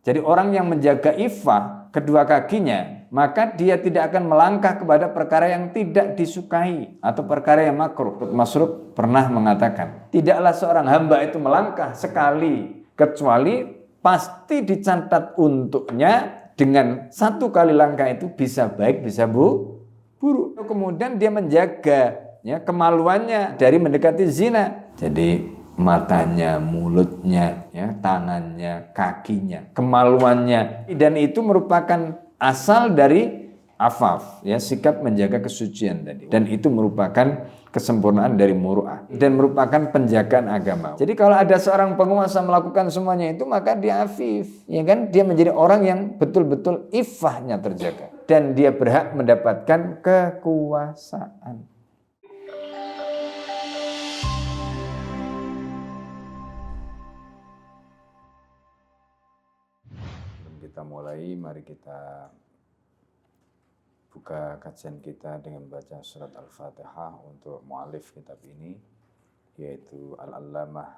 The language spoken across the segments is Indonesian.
Jadi orang yang menjaga iffah kedua kakinya, maka dia tidak akan melangkah kepada perkara yang tidak disukai atau perkara yang makruh. Masruq pernah mengatakan, tidaklah seorang hamba itu melangkah sekali kecuali pasti dicatat untuknya dengan satu kali langkah itu bisa baik bisa buruk. Kemudian dia menjaga ya kemaluannya dari mendekati zina. Jadi matanya, mulutnya, ya, tangannya, kakinya, kemaluannya, dan itu merupakan asal dari afaf, ya, sikap menjaga kesucian tadi, dan itu merupakan kesempurnaan dari muru'ah dan merupakan penjagaan agama. Jadi kalau ada seorang penguasa melakukan semuanya itu, maka dia afif, ya kan? Dia menjadi orang yang betul-betul iffahnya terjaga dan dia berhak mendapatkan kekuasaan. Kita mulai, mari kita buka kajian kita dengan baca surat Al-Fatihah untuk mu'alif kitab ini, yaitu Al-Allamah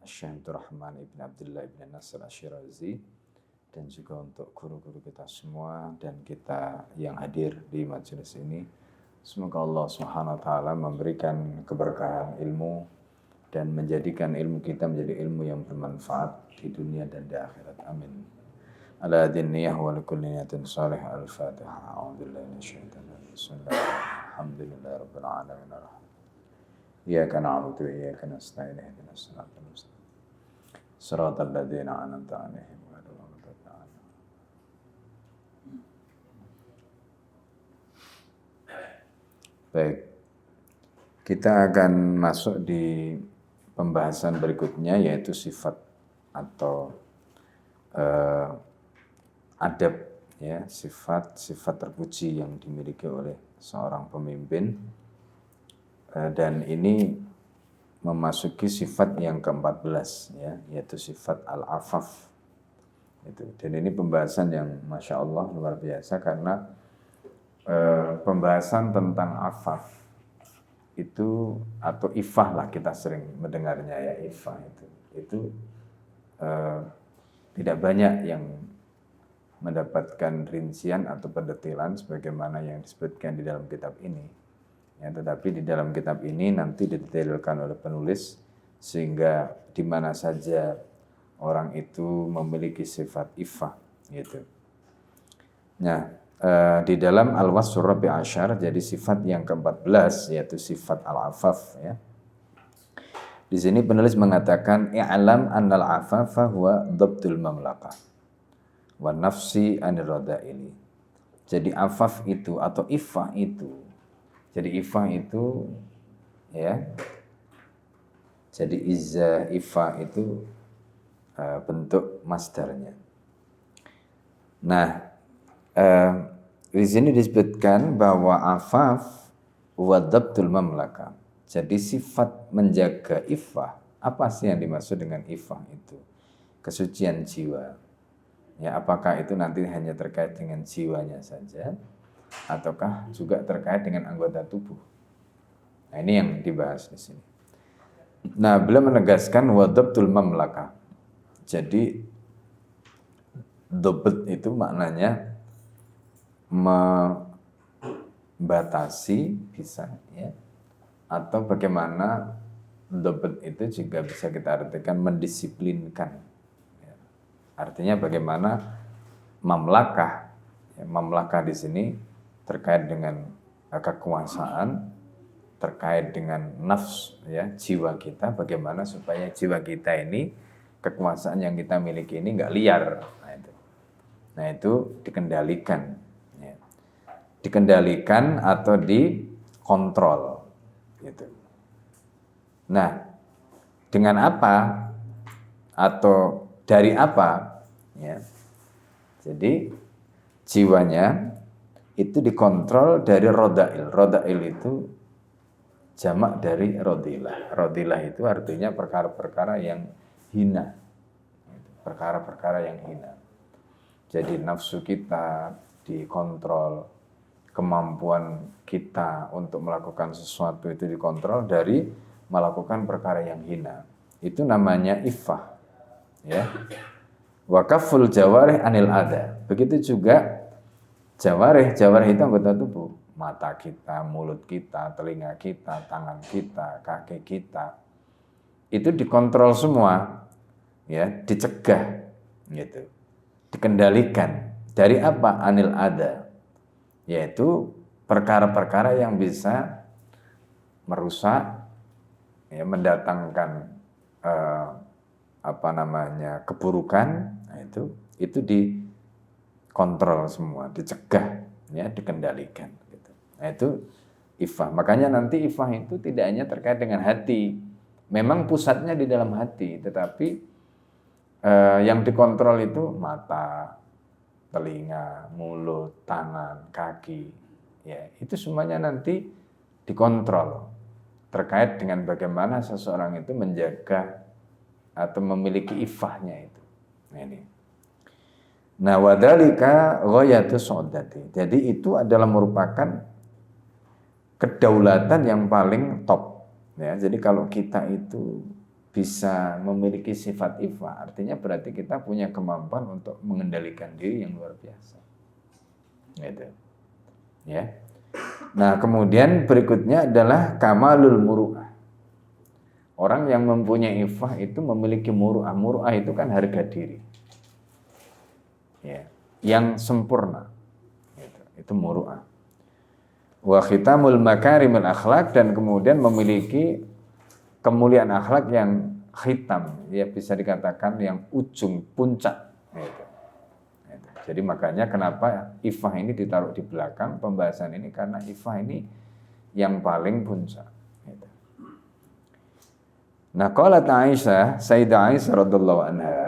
Asy-Syaikh Abdurrahman ibn Abdullah ibn Nasr Asy-Syirazi, dan juga untuk guru-guru kita semua dan kita yang hadir di majelis ini. Semoga Allah Subhanahu wa taala memberikan keberkahan ilmu dan menjadikan ilmu kita menjadi ilmu yang bermanfaat di dunia dan di akhirat. Amin. Ala diniyah wa likulli niyatin salih. Al-Fatihah. A'udzubillahi minasyaitonir rajim. Bismillahirrahmanirrahim. Alhamdulillahi rabbil alamin. Iyyaka na'budu wa iyyaka nasta'in. Ihdinas siratal mustaqim. Shiratal ladzina an'amta 'alaihim ghairil maghdubi 'alaihim. Baik. Kita akan masuk di pembahasan berikutnya, yaitu sifat atau adab, ya, sifat terpuji yang dimiliki oleh seorang pemimpin, dan ini memasuki sifat yang ke-14, ya, yaitu sifat al-afaf. Dan ini pembahasan yang masya Allah luar biasa, karena pembahasan tentang afaf itu atau ifah lah kita sering mendengarnya, ya, ifah itu tidak banyak yang mendapatkan rincian atau pendetilan sebagaimana yang disebutkan di dalam kitab ini, ya, tetapi di dalam kitab ini nanti didetailkan oleh penulis sehingga di mana saja orang itu memiliki sifat ifah, gitu. Nah, di dalam Al-Wasfur Rabi' Asyar, jadi sifat yang ke-14 yaitu sifat al-afaf, ya. Di sini penulis mengatakan i'lam annal afafa huwa dhabtul mamlakah wa nafsi anir rada'ili. Jadi afaf itu atau ifah itu. Jadi ifah itu, ya. Jadi izza ifah itu bentuk masdarnya. Nah, di sini disebutkan bahwa afaf wa dhabtul mamlakah. Jadi sifat menjaga ifah, apa sih yang dimaksud dengan ifah itu? Kesucian jiwa. Ya, apakah itu nanti hanya terkait dengan jiwanya saja, ataukah juga terkait dengan anggota tubuh? Nah, ini yang dibahas di sini. Nah, beliau menegaskan wadabtul mamlakah. Jadi dobet itu maknanya membatasi, bisa, ya, atau bagaimana dobet itu juga bisa kita artikan mendisiplinkan. Artinya bagaimana mamlakah, ya, mamlakah di sini terkait dengan kekuasaan, terkait dengan nafs, ya, jiwa kita, bagaimana supaya jiwa kita ini, kekuasaan yang kita miliki ini nggak liar. Nah itu dikendalikan, ya. Dikendalikan atau dikontrol, gitu. Nah, dengan apa atau dari apa? Ya. Jadi jiwanya itu dikontrol dari rodail. Rodail itu jamak dari rodilah. Rodilah itu artinya perkara-perkara yang hina. Perkara-perkara yang hina. Jadi nafsu kita dikontrol, kemampuan kita untuk melakukan sesuatu itu dikontrol dari melakukan perkara yang hina. Itu namanya iffah, ya. Wa kafful jawarih anil adza. Begitu juga jawarih itu anggota tubuh. Mata kita, mulut kita, telinga kita, tangan kita, kaki kita. Itu dikontrol semua, ya, dicegah gitu. Dikendalikan. Dari apa? Anil adza. Yaitu perkara-perkara yang bisa merusak, ya, mendatangkan keburukan. Nah, itu dikontrol semua, dicegah, ya, dikendalikan gitu. Nah, itu iffah. Makanya nanti iffah itu tidak hanya terkait dengan hati. Memang pusatnya di dalam hati, tetapi yang dikontrol itu mata, telinga, mulut, tangan, kaki, ya, itu semuanya nanti dikontrol terkait dengan bagaimana seseorang itu menjaga atau memiliki iffahnya itu. Nah, ini. Nah, wadzalika ghayatus su'udati. Jadi itu adalah merupakan kedaulatan yang paling top. Ya, jadi kalau kita itu bisa memiliki sifat iffah, artinya berarti kita punya kemampuan untuk mengendalikan diri yang luar biasa. Gitu. Ya. Nah, kemudian berikutnya adalah kamalul muru'ah. Orang yang mempunyai iffah itu memiliki muru'ah. Muru'ah itu kan harga diri, ya, yang sempurna. Itu muru'ah. Wa khitamul makarimil akhlak, dan kemudian memiliki kemuliaan akhlak yang khitam, ya, bisa dikatakan yang ujung, puncak. Gitu. Jadi makanya kenapa iffah ini ditaruh di belakang pembahasan ini, karena iffah ini yang paling puncak. Gitu. Nah, qalat Aisyah, Sayyidah Aisyah radhiyallahu anha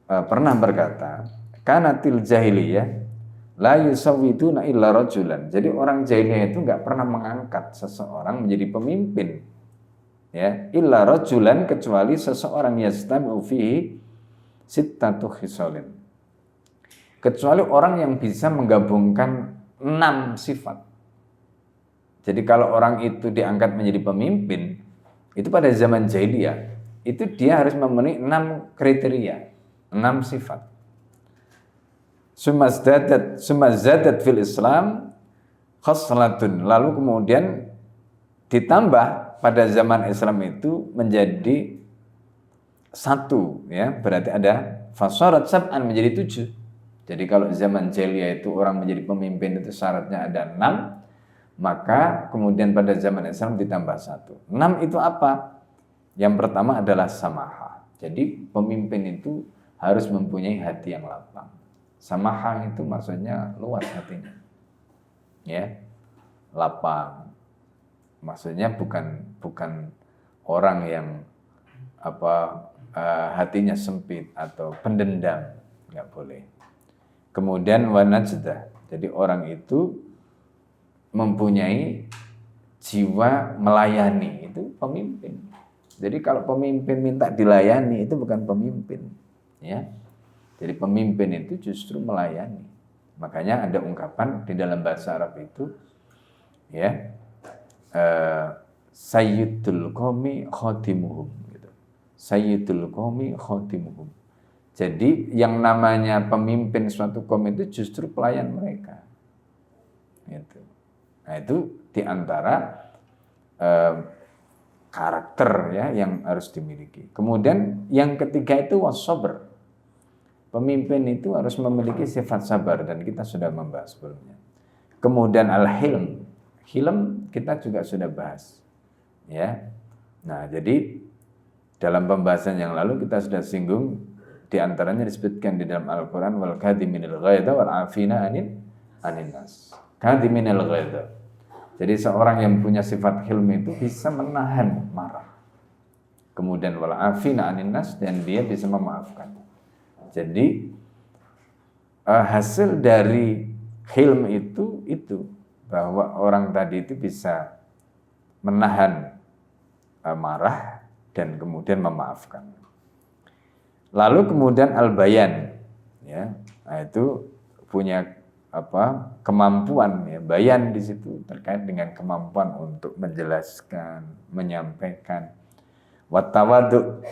pernah berkata, kanatil jahiliyah la yusawwiduna illa rajulan. Jadi orang jahiliyah itu enggak pernah mengangkat seseorang menjadi pemimpin, ya, illa rajulan, kecuali seseorang yastami'u fihi sittatu khisalin, kecuali orang yang bisa menggabungkan 6 sifat. Jadi kalau orang itu diangkat menjadi pemimpin, itu pada zaman jahiliyah, itu dia harus memenuhi 6 kriteria, 6 sifat. Sumazzadat fil Islam khaslatun. Lalu kemudian ditambah pada zaman Islam itu menjadi 1, ya, berarti ada fasarat sab'an, menjadi 7. Jadi kalau zaman jahiliyah itu orang menjadi pemimpin itu syaratnya ada 6, maka kemudian pada zaman Islam ditambah 1. 6 itu apa? Yang pertama adalah samaha. Jadi pemimpin itu harus mempunyai hati yang lapang. Samaha itu maksudnya luas hatinya, ya, lapang. Maksudnya bukan orang yang hatinya sempit atau pendendam, nggak boleh. Kemudian wanajdah, jadi orang itu mempunyai jiwa melayani, itu pemimpin. Jadi kalau pemimpin minta dilayani, itu bukan pemimpin, ya. Jadi pemimpin itu justru melayani. Makanya ada ungkapan di dalam bahasa Arab itu, ya, sayyidul qaumi khatimuhum, gitu. Sayyidul qaumi khatimuhum. Jadi yang namanya pemimpin suatu kaum itu justru pelayan mereka. Gitu. Nah, itu diantara karakter, ya, yang harus dimiliki. Kemudian yang ketiga itu was-sabr. Pemimpin itu harus memiliki sifat sabar, dan kita sudah membahas sebelumnya. Kemudian al-hilm. Hilm kita juga sudah bahas, ya. Nah, jadi dalam pembahasan yang lalu kita sudah singgung, di antaranya disebutkan di dalam Al-Qur'an, wal kadhiminal ghaidha wal 'afina 'anin nas. Kadhiminal ghaidha. Jadi seorang yang punya sifat hilm itu bisa menahan marah. Kemudian wal 'afina 'anin nas, dan dia bisa memaafkan. Jadi hasil dari hilm itu bahwa orang tadi itu bisa menahan marah dan kemudian memaafkan. Lalu kemudian al-bayan, ya, nah itu punya kemampuan, ya, bayan di situ terkait dengan kemampuan untuk menjelaskan, menyampaikan. Wat tawadu,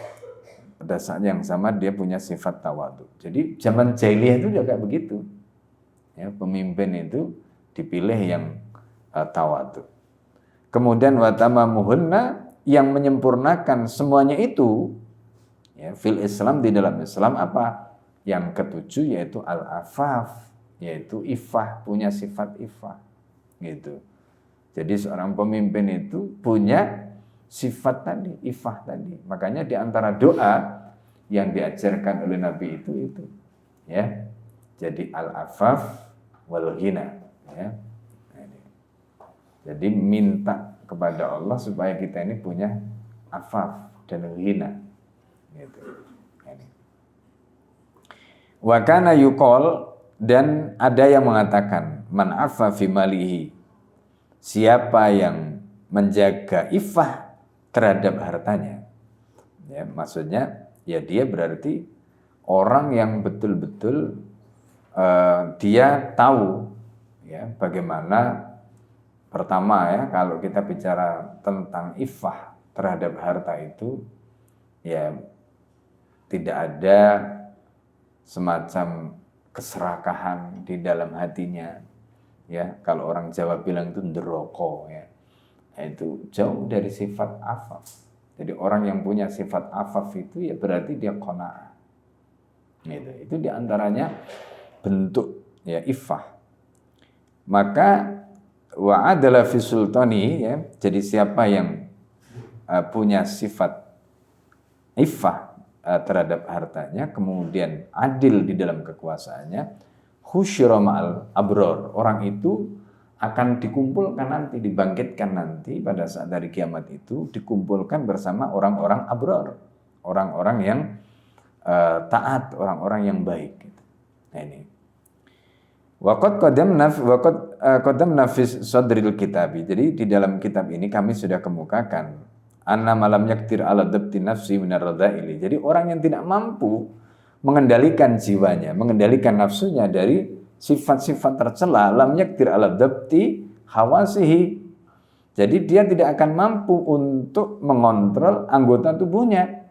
pada saat yang sama dia punya sifat tawadhu. Jadi zaman jahiliyah itu juga kayak begitu. Ya, pemimpin itu dipilih yang tawadhu. Kemudian watamamuhunna, yang menyempurnakan semuanya itu ya, fil Islam, di dalam Islam apa? Yang ketujuh yaitu al-afaf, yaitu ifah, punya sifat ifah gitu. Jadi seorang pemimpin itu punya sifat tadi, ifah tadi. Makanya di antara doa yang diajarkan oleh Nabi itu ya. Jadi al-afaf wal ghina ya. Jadi minta kepada Allah supaya kita ini punya afaf dan ghina gitu. Wa kana yuqal, dan ada yang mengatakan man afa fi malihi, siapa yang menjaga ifah terhadap hartanya. Ya, maksudnya ya dia berarti orang yang betul-betul dia tahu ya bagaimana, pertama ya, kalau kita bicara tentang ifah terhadap harta itu ya tidak ada semacam keserakahan di dalam hatinya ya. Kalau orang Jawa bilang itu nderoko ya, itu jauh dari sifat afaf. Jadi orang yang punya sifat afaf itu ya berarti dia qanaah gitu. Itu diantaranya bentuk ya ifah. Maka wa adala fi sultani ya, jadi siapa yang punya sifat ifah terhadap hartanya, kemudian adil di dalam kekuasaannya, khusyira ma'al abror, orang itu akan dikumpulkan nanti, dibangkitkan nanti pada saat hari kiamat itu, dikumpulkan bersama orang-orang abror, orang-orang yang taat, orang-orang yang baik gitu. Nah ini waqad qadamna fi sadril kitabi. Jadi di dalam kitab ini kami sudah kemukakan anna malam yaktir ala dabti nafsi minar radha'ili. Jadi orang yang tidak mampu mengendalikan jiwanya, mengendalikan nafsunya dari sifat-sifat tercela, lam yaktir ala dabti hawasihi. Jadi dia tidak akan mampu untuk mengontrol anggota tubuhnya.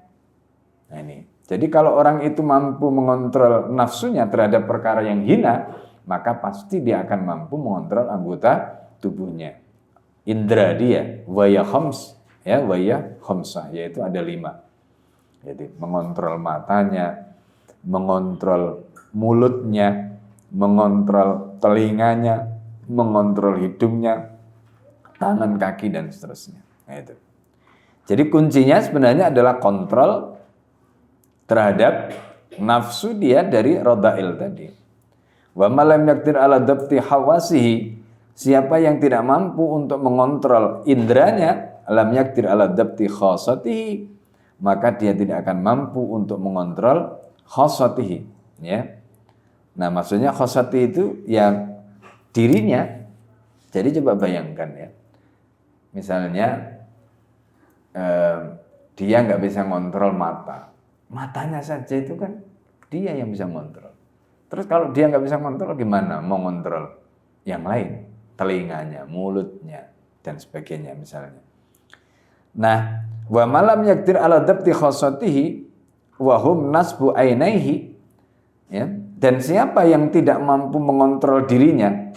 Nah ini. Jadi kalau orang itu mampu mengontrol nafsunya terhadap perkara yang hina, maka pasti dia akan mampu mengontrol anggota tubuhnya. Indra dia, waya khams, ya waya khamsah, yaitu ada 5. Jadi mengontrol matanya, mengontrol mulutnya, mengontrol telinganya, mengontrol hidungnya, tangan, kaki, dan seterusnya. Nah, itu. Jadi kuncinya sebenarnya adalah kontrol terhadap nafsu dia dari radha'il tadi. Wa malam yaktir ala dabti hawasihi, siapa yang tidak mampu untuk mengontrol indranya, lam yaktir ala dabti khasatihi, maka dia tidak akan mampu untuk mengontrol khasatihi ya. Nah maksudnya khasati itu yang dirinya. Jadi coba bayangkan ya, misalnya dia nggak bisa ngontrol matanya saja itu kan dia yang bisa ngontrol. Terus kalau dia nggak bisa ngontrol gimana mau ngontrol yang lain, telinganya, mulutnya, dan sebagainya misalnya. Nah, wa malam yaktir ala dabti khasatihi wa hum nasbu ainaihi ya. Dan siapa yang tidak mampu mengontrol dirinya,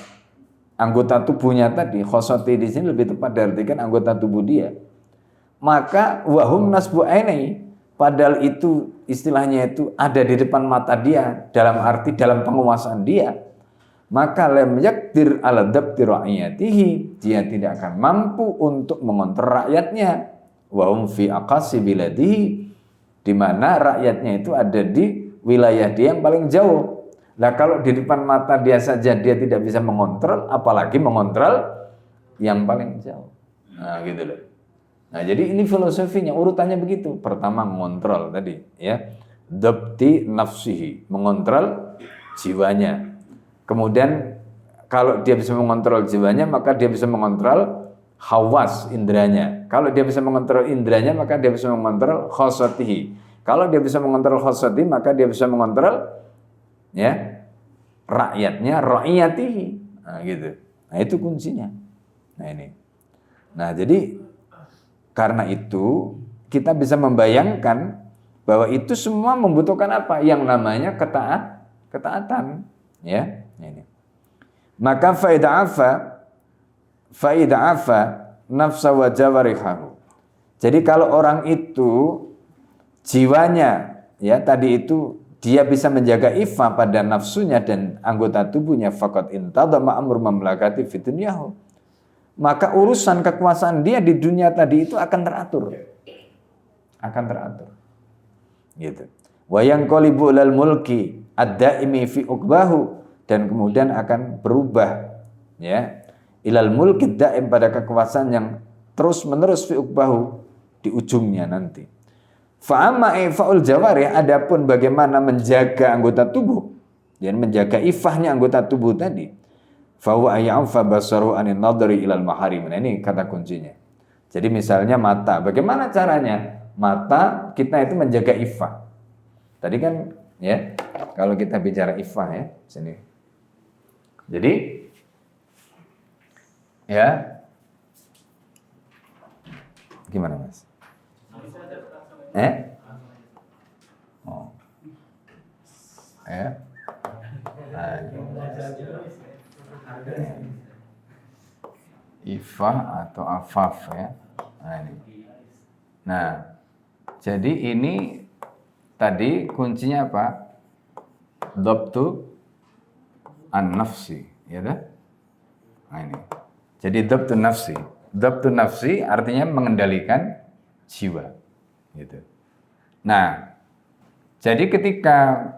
anggota tubuhnya tadi, khasati di sini lebih tepat diartikan anggota tubuh dia, maka wa hum nasbu ainaihi, padahal itu istilahnya itu ada di depan mata dia, dalam arti dalam penguasaan dia, maka lam yakdir ala dabti ra'iyatihi, dia tidak akan mampu untuk mengontrol rakyatnya. Wa hum fi aqasi biladihi, di mana rakyatnya itu ada di wilayah dia yang paling jauh. Nah kalau di depan mata dia saja dia tidak bisa mengontrol, apalagi mengontrol yang paling jauh. Nah gitu loh. Nah jadi ini filosofinya, urutannya begitu. Pertama mengontrol tadi ya, dabti nafsihi, mengontrol jiwanya. Kemudian kalau dia bisa mengontrol jiwanya, maka dia bisa mengontrol hawas, indranya. Kalau dia bisa mengontrol indranya, maka dia bisa mengontrol khasatihi. Kalau dia bisa mengontrol khasatihi, maka dia bisa mengontrol ya rakyatnya, ra'iyatihi. Nah gitu. Nah itu kuncinya. Nah ini. Nah jadi karena itu kita bisa membayangkan bahwa itu semua membutuhkan apa? Yang namanya ketaatan, ya. Ini. Maka faida afa nafsa wa jawarihahu. Jadi kalau orang itu jiwanya, ya tadi itu dia bisa menjaga iffah pada nafsunya dan anggota tubuhnya, faqad intadama amru mamlakati fi dunyahu, maka urusan kekuasaan dia di dunia tadi itu akan teratur. Gitu. Wa yanqalibu lal mulki ad-daimi fi uqbahu, dan kemudian akan berubah, ya, ilal mulki daim, pada kekuasaan yang terus-menerus fi uqbahu, di ujungnya nanti. Fa amma ifa'ul jawarih, adapun bagaimana menjaga anggota tubuh, dan menjaga ifahnya anggota tubuh tadi, fa huwa ya'fa basaru anin nadri ilal maharim. Nah, ini kata kuncinya. Jadi misalnya mata, bagaimana caranya? Mata kita itu menjaga ifah. Tadi kan, ya, kalau kita bicara ifah, ya, sini. Jadi, ya, gimana Mas? Oh. Ya. Ifah atau afaf, ya. Nah, jadi ini tadi kuncinya apa? Dhabtu an-nafsi, ya dah? Nah, ini. Jadi dhabtu nafsi. Dhabtu nafsi artinya mengendalikan jiwa, gitu. Nah, jadi ketika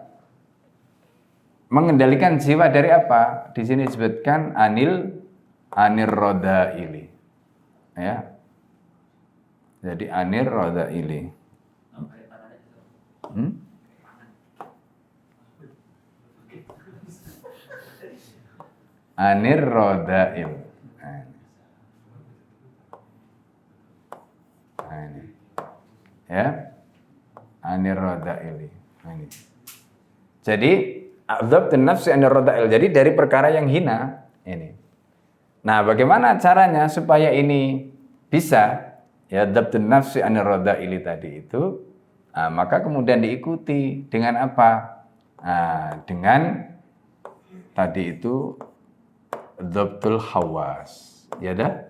mengendalikan jiwa dari apa? Di sini disebutkan anir rodaili, ya. Jadi anir rodaili. Anir rodail. Ini. Ya. Anir rodaili. Ini. Jadi adhabtun nafsi anir rodail. Jadi dari perkara yang hina ini. Nah, bagaimana caranya supaya ini bisa, ya, adhabtun nafsi anir rodaili tadi itu? Nah, maka kemudian diikuti dengan apa? Nah, dengan tadi itu dhabtul hawas, ya dah.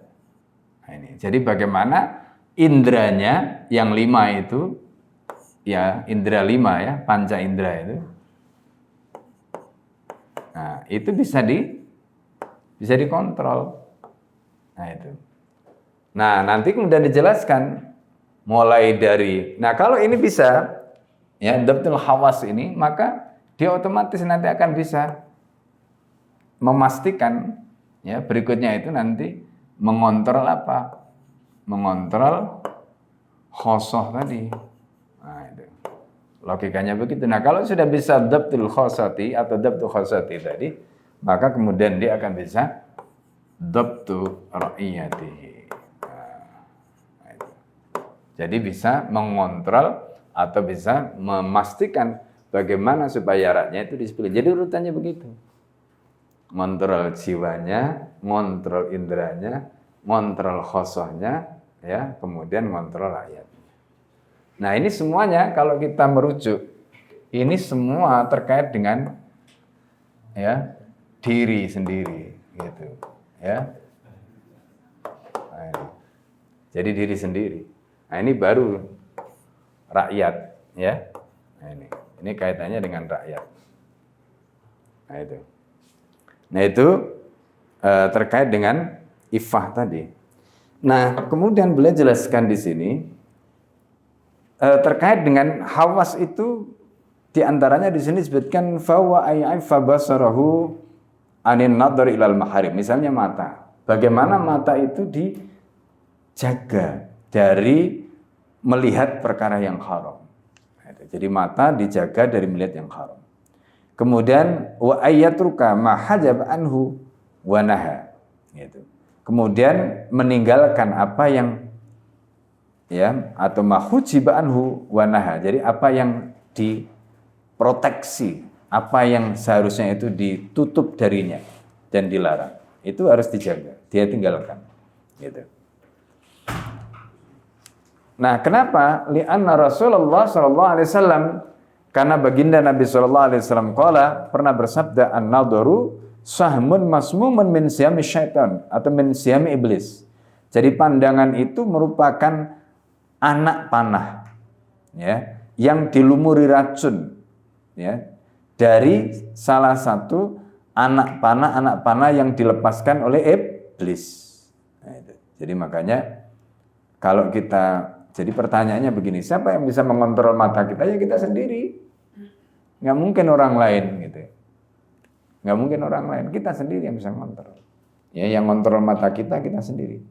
Nah, ini. Jadi bagaimana indranya yang 5 itu, ya, indra 5, ya, panca indra itu. Nah, itu bisa dikontrol. Nah, itu. Nah, nanti kemudian dijelaskan mulai dari, nah kalau ini bisa, ya, dhabtul hawas ini, maka dia otomatis nanti akan bisa memastikan, ya, berikutnya itu nanti mengontrol apa? Mengontrol khosoh tadi. Nah, itu. Logikanya begitu. Nah, kalau sudah bisa dhabtul khosati atau dhabtul khosati tadi, maka kemudian dia akan bisa dhabtu ra'iyatihi. Nah, itu. Jadi bisa mengontrol atau bisa memastikan bagaimana supaya rakyatnya itu disiplin. Jadi urutannya begitu. Ngontrol jiwanya, ngontrol indranya, ngontrol khosohnya, ya, kemudian ngontrol rakyat. Nah, ini semuanya kalau kita merujuk, ini semua terkait dengan, ya, diri sendiri, gitu, ya. Nah, ini. Jadi diri sendiri. Nah, ini baru rakyat, ya. Nah, ini kaitannya dengan rakyat. Nah, itu. Nah, itu terkait dengan iffah tadi. Nah, kemudian beliau jelaskan di sini terkait dengan hawas itu, diantaranya di sini disebutkan fawa ayaifa basarahu anin nadhar ilal maharim. Misalnya mata. Bagaimana mata itu dijaga dari melihat perkara yang haram. Jadi mata dijaga dari melihat yang haram. Kemudian wa ayyatruka ma hajab anhu wa naha, gitu. Kemudian meninggalkan apa yang, ya, atau ma hujiba anhu wa naha. Jadi apa yang diproteksi, apa yang seharusnya itu ditutup darinya dan dilarang, itu harus dijaga, dia tinggalkan, gitu. Nah, kenapa? Li'anna Rasulullah sallallahu alaihi wasallam, karena baginda Nabi sallallahu alaihi wasallam pernah bersabda, an-nadharu sahmun masmumun min siyami syaitan atau min siyami iblis. Jadi pandangan itu merupakan anak panah, ya, yang dilumuri racun, ya, dari salah satu anak panah yang dilepaskan oleh iblis. Nah, itu. Jadi makanya kalau kita, jadi pertanyaannya begini, siapa yang bisa mengontrol mata kita? Ya kita sendiri. Nggak mungkin orang lain gitu. Nggak mungkin orang lain, kita sendiri yang bisa mengontrol. Ya, yang kontrol mata kita sendiri.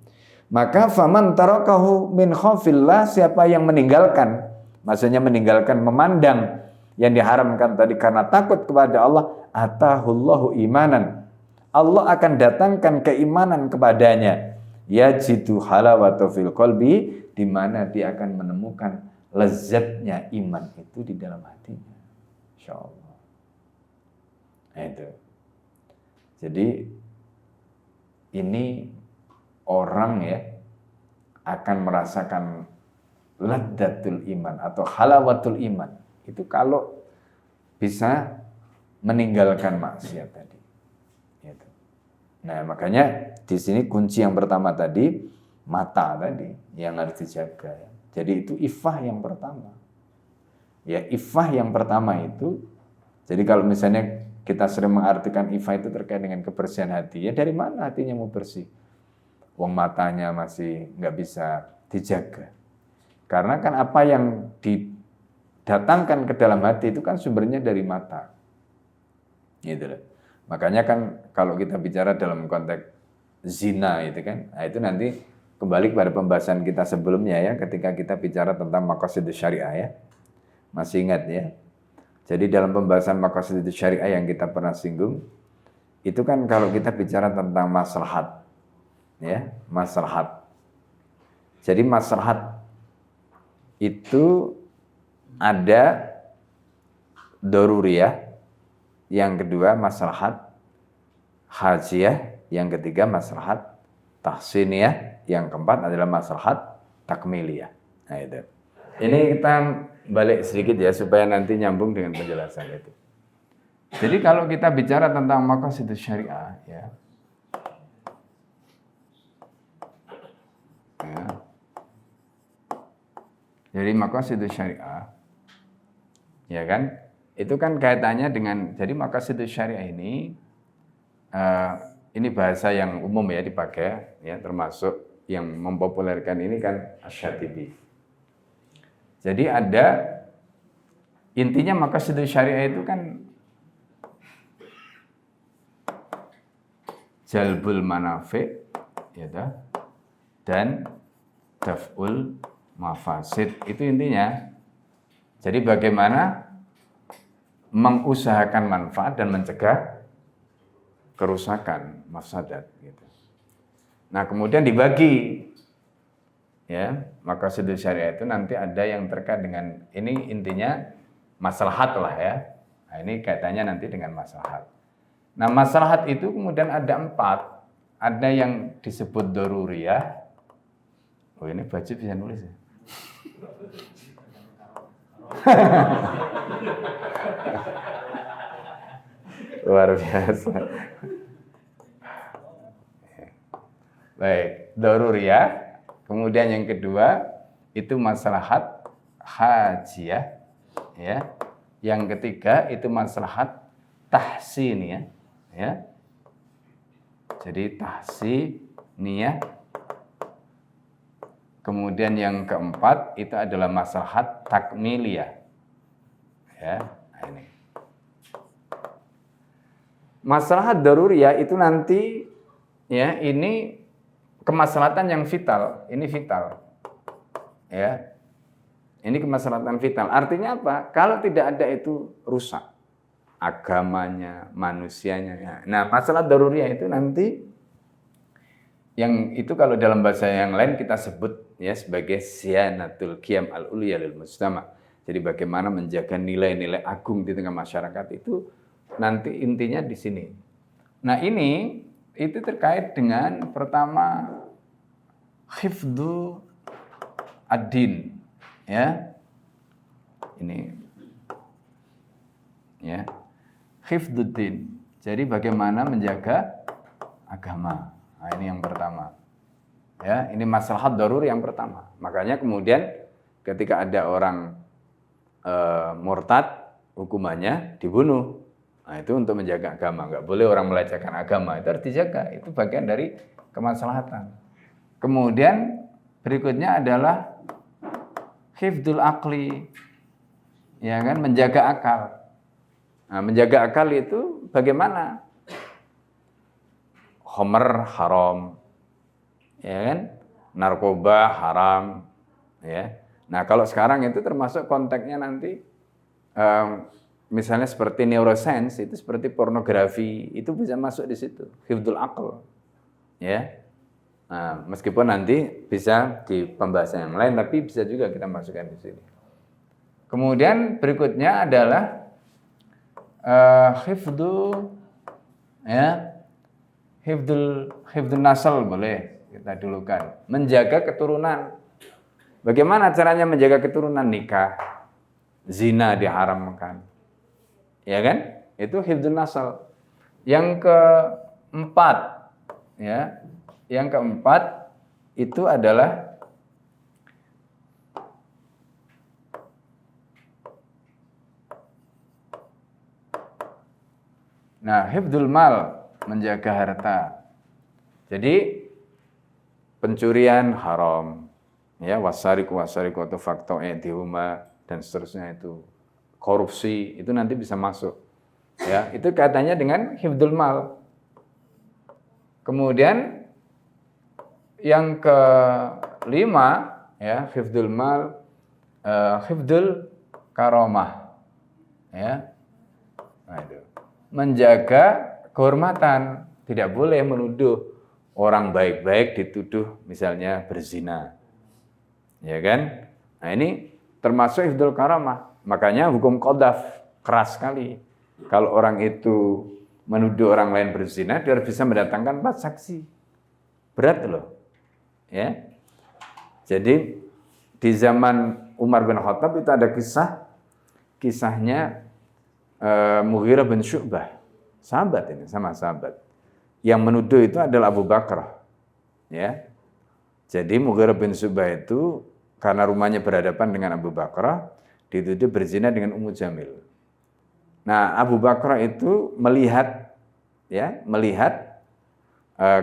Maka faman tarakahu min khaufillah, siapa yang meninggalkan, maksudnya meninggalkan memandang yang diharamkan tadi karena takut kepada Allah, atahullahu imanan. Allah akan datangkan keimanan kepadanya. Yajidu halawatu fil qalbi, di mana dia akan menemukan lezatnya iman itu di dalam hatinya. Insyaallah. Itu. Jadi ini orang ya akan merasakan ladzatul iman atau halawatul iman itu kalau bisa meninggalkan maksiat tadi. Gitu. Nah, makanya di sini kunci yang pertama tadi mata tadi yang harus dijaga. Jadi itu iffah yang pertama. Ya, iffah yang pertama itu. Jadi kalau misalnya kita sering mengartikan iffah itu terkait dengan kebersihan hati, ya dari mana hatinya mau bersih? Wong matanya masih nggak bisa dijaga. Karena kan apa yang didatangkan ke dalam hati itu kan sumbernya dari mata. Gitu loh. Makanya kan kalau kita bicara dalam konteks zina itu kan, nah itu nanti kembali kepada pembahasan kita sebelumnya ya, ketika kita bicara tentang maqasidus syariah ya. Masih ingat ya? Jadi dalam pembahasan maqasidus syariah yang kita pernah singgung, itu kan kalau kita bicara tentang maslahat, ya, maslahat. Jadi maslahat itu ada daruriyah, yang kedua maslahat hajiyah, yang ketiga maslahat tahsiniyah, yang keempat adalah maslahat takmiliyah. Nah itu. Ini kita balik sedikit ya supaya nanti nyambung dengan penjelasan itu. Jadi kalau kita bicara tentang maqasidus syariah ya. Jadi maqasidus syariah ya kan? Itu kan kaitannya dengan, jadi maqasidus syariah ini bahasa yang umum ya dipakai ya, termasuk yang mempopulerkan ini kan Asy-Syatibi. Jadi ada intinya maqasidus syariah itu kan jalbul manafi ya dan daf'ul mafasid, itu intinya. Jadi bagaimana mengusahakan manfaat dan mencegah kerusakan, mafsadat gitu. Nah, kemudian dibagi ya, maqasidus syariah itu nanti ada yang terkait dengan ini, intinya maslahat lah ya. Nah, ini kaitannya nanti dengan maslahat. Nah, maslahat itu kemudian ada 4. Ada yang disebut daruriyah. Oh, ini baju bisa nulis ya. Luar biasa. Baik, daruriyah. Kemudian yang kedua itu maslahat hajiyah, ya. Yang ketiga itu maslahat tahsiniyah, ya. Jadi tahsiniyah. Kemudian yang keempat itu adalah maslahat takmiliyah. Ya, nah ini. Maslahat daruriyah itu nanti ya, ini kemaslahatan yang vital, ini vital. Ya. Ini kemaslahatan vital. Artinya apa? Kalau tidak ada itu rusak agamanya, manusianya. Nah, masalah daruriyah itu nanti yang itu kalau dalam bahasa yang lain kita sebut ya sebagai siyanatul qiyam al-ulya lil mujtama. Jadi bagaimana menjaga nilai-nilai agung di tengah masyarakat itu nanti intinya di sini. Nah, ini itu terkait dengan pertama hifdzu ad-din, ya. Ini ya. Hifdzuddin. Jadi bagaimana menjaga agama. Nah, ini yang pertama. Ya, ini maslahat daruri yang pertama. Makanya kemudian ketika ada orang murtad, hukumannya dibunuh. Nah, itu untuk menjaga agama. Enggak boleh orang melecehkan agama. Itu harus dijaga. Itu bagian dari kemaslahatan. Kemudian berikutnya adalah hifdzul aqli. Ya kan, menjaga akal. Nah, menjaga akal itu bagaimana? Khamr haram. Ya kan? Narkoba haram. Ya. Nah, kalau sekarang itu termasuk konteksnya nanti misalnya seperti neuroscience, itu seperti pornografi, itu bisa masuk di situ, hifdzul aql. Ya. Nah, meskipun nanti bisa di pembahasan yang lain, tapi bisa juga kita masukkan di sini. Kemudian berikutnya adalah hifdzul nasl, boleh kita dulukan, menjaga keturunan. Bagaimana caranya menjaga keturunan? Nikah, zina diharamkan, ya kan? Itu hifdzul nasl. Yang keempat, ya, yang keempat itu adalah hifdzul mal, menjaga harta. Jadi pencurian haram, ya, wasariqu atau fakta dihuma dan seterusnya itu. Korupsi itu nanti bisa masuk. Ya, itu kaitannya dengan hifdzul mal. Kemudian yang kelima, ya, hifdzul mal, hifdzul karamah. Ya. Nah, itu. Menjaga kehormatan, tidak boleh menuduh orang baik-baik dituduh misalnya berzina, ya kan? Nah, ini termasuk hifdzul karamah. Makanya hukum qadzaf keras sekali. Kalau orang itu menuduh orang lain berzina, dia harus bisa mendatangkan 4 saksi. Berat loh, ya. Jadi di zaman Umar bin Khattab itu ada kisahnya Mughirah bin Syu'bah, sahabat ini, sama sahabat. Yang menuduh itu adalah Abu Bakar. Ya. Jadi Mughirah bin Syu'bah itu karena rumahnya berhadapan dengan Abu Bakar, dituduh berzina dengan Ummu Jamil. Nah, Abu Bakar itu melihat,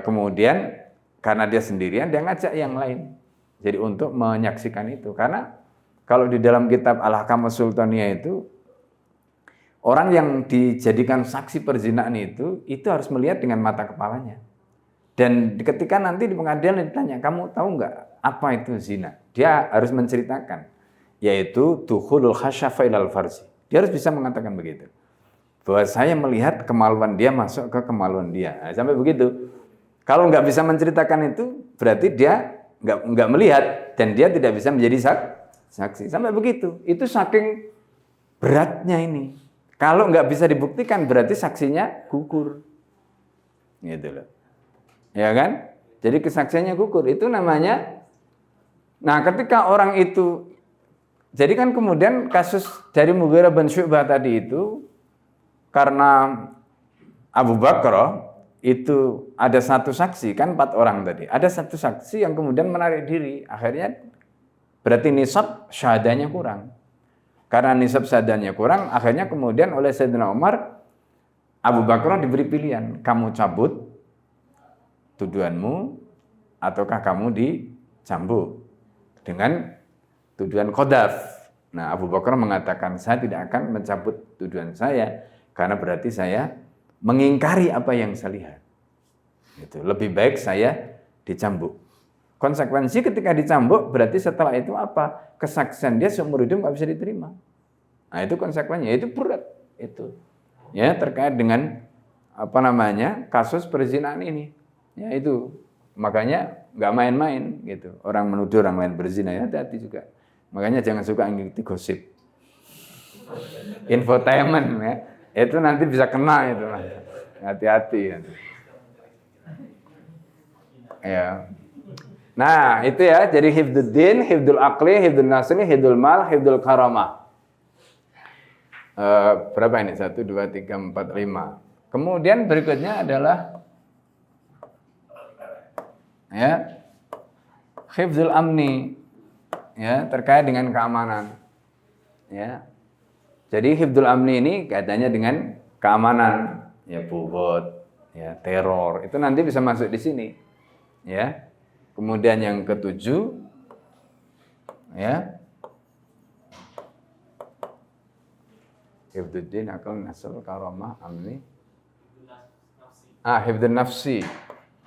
kemudian karena dia sendirian, dia ngajak yang lain. Jadi untuk menyaksikan itu. Karena kalau di dalam kitab Al-Ahkamus Sultaniyah itu, orang yang dijadikan saksi perzinaan itu harus melihat dengan mata kepalanya. Dan ketika nanti di pengadilan ditanya, kamu tahu nggak apa itu zina? Dia harus menceritakan, yaitu dukhulul khasyafa ilal farji. Dia harus bisa mengatakan begitu. Bahwa saya melihat kemaluan dia masuk ke kemaluan dia. Nah, sampai begitu. Kalau nggak bisa menceritakan itu, berarti dia nggak melihat dan dia tidak bisa menjadi saksi. Sampai begitu. Itu saking beratnya ini. Kalau nggak bisa dibuktikan berarti saksinya gugur, gitu loh, ya kan? Jadi kesaksiannya gugur, itu namanya. Nah, ketika orang itu, jadi kan kemudian kasus dari Mughirah bin Syu'bah tadi itu karena Abu Bakar itu ada 1 saksi, kan 4 orang tadi, ada 1 saksi yang kemudian menarik diri, akhirnya berarti nisab syahadanya kurang. Karena nisab syahadanya kurang, akhirnya kemudian oleh Sayyidina Umar, Abu Bakar diberi pilihan, kamu cabut tuduhanmu, ataukah kamu dicambuk dengan tuduhan qadzaf. Nah, Abu Bakar mengatakan, saya tidak akan mencabut tuduhan saya, karena berarti saya mengingkari apa yang saya lihat. Itu lebih baik saya dicambuk. Konsekuensi ketika dicambuk berarti setelah itu apa? Kesaksian dia seumur hidup nggak bisa diterima. Nah, itu konsekuensinya, itu berat itu. Ya, terkait dengan kasus perzinaan ini. Ya, itu makanya nggak main-main gitu. Orang menuduh orang lain berzina, ya hati-hati juga. Makanya jangan suka ngikuti gosip. Infotainment, ya. Itu nanti bisa kena itu. Hati-hati ya. Ya. Nah, itu ya. Jadi hifdzul din, hifdzul aqli, hifdzul nasli, hifdzul mal, hifdzul karamah. Berapa ini? 1, 2, 3, 4, 5. Kemudian berikutnya adalah ya, hifdzul amni, ya, terkait dengan keamanan. Ya. Jadi hifdzul amni ini kaitannya dengan keamanan, ya, buhut, ya, teror. Itu nanti bisa masuk di sini. Ya. Kemudian yang ketujuh, ya, hifdzuddin, akal, nasl, karamah, amni. Hifdzun nafsi,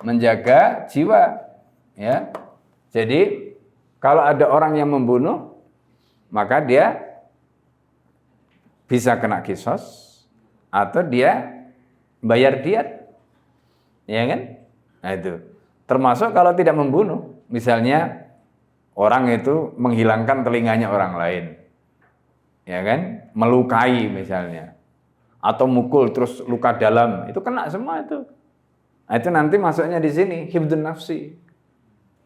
menjaga jiwa, ya. Jadi kalau ada orang yang membunuh, maka dia bisa kena kisos atau dia bayar diat, ya kan? Nah itu termasuk kalau tidak membunuh, misalnya orang itu menghilangkan telinganya orang lain, ya kan? Melukai misalnya, atau mukul terus luka dalam, itu kena semua itu. Nah, itu nanti masuknya di sini hifdzun nafsi.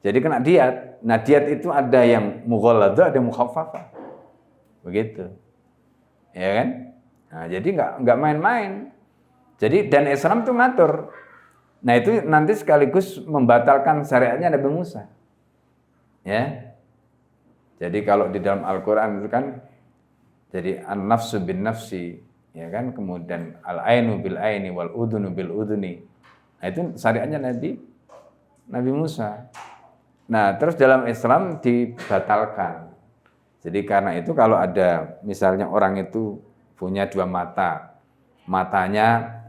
Jadi kena diat. Nah, diat itu ada yang mughalladah, ada yang mukhaffafah. Begitu. Ya kan? Nah, jadi enggak main-main. Jadi dan Islam itu ngatur. Nah, itu nanti sekaligus membatalkan syariatnya Nabi Musa. Ya. Jadi kalau di dalam Al-Qur'an itu kan jadi an-nafsu bin nafsi, ya kan? Kemudian al-ainu bil aini wal udhunu bil udhuni. Nah, itu syariatnya Nabi Musa. Nah, terus dalam Islam dibatalkan. Jadi karena itu kalau ada misalnya orang itu punya 2 mata, matanya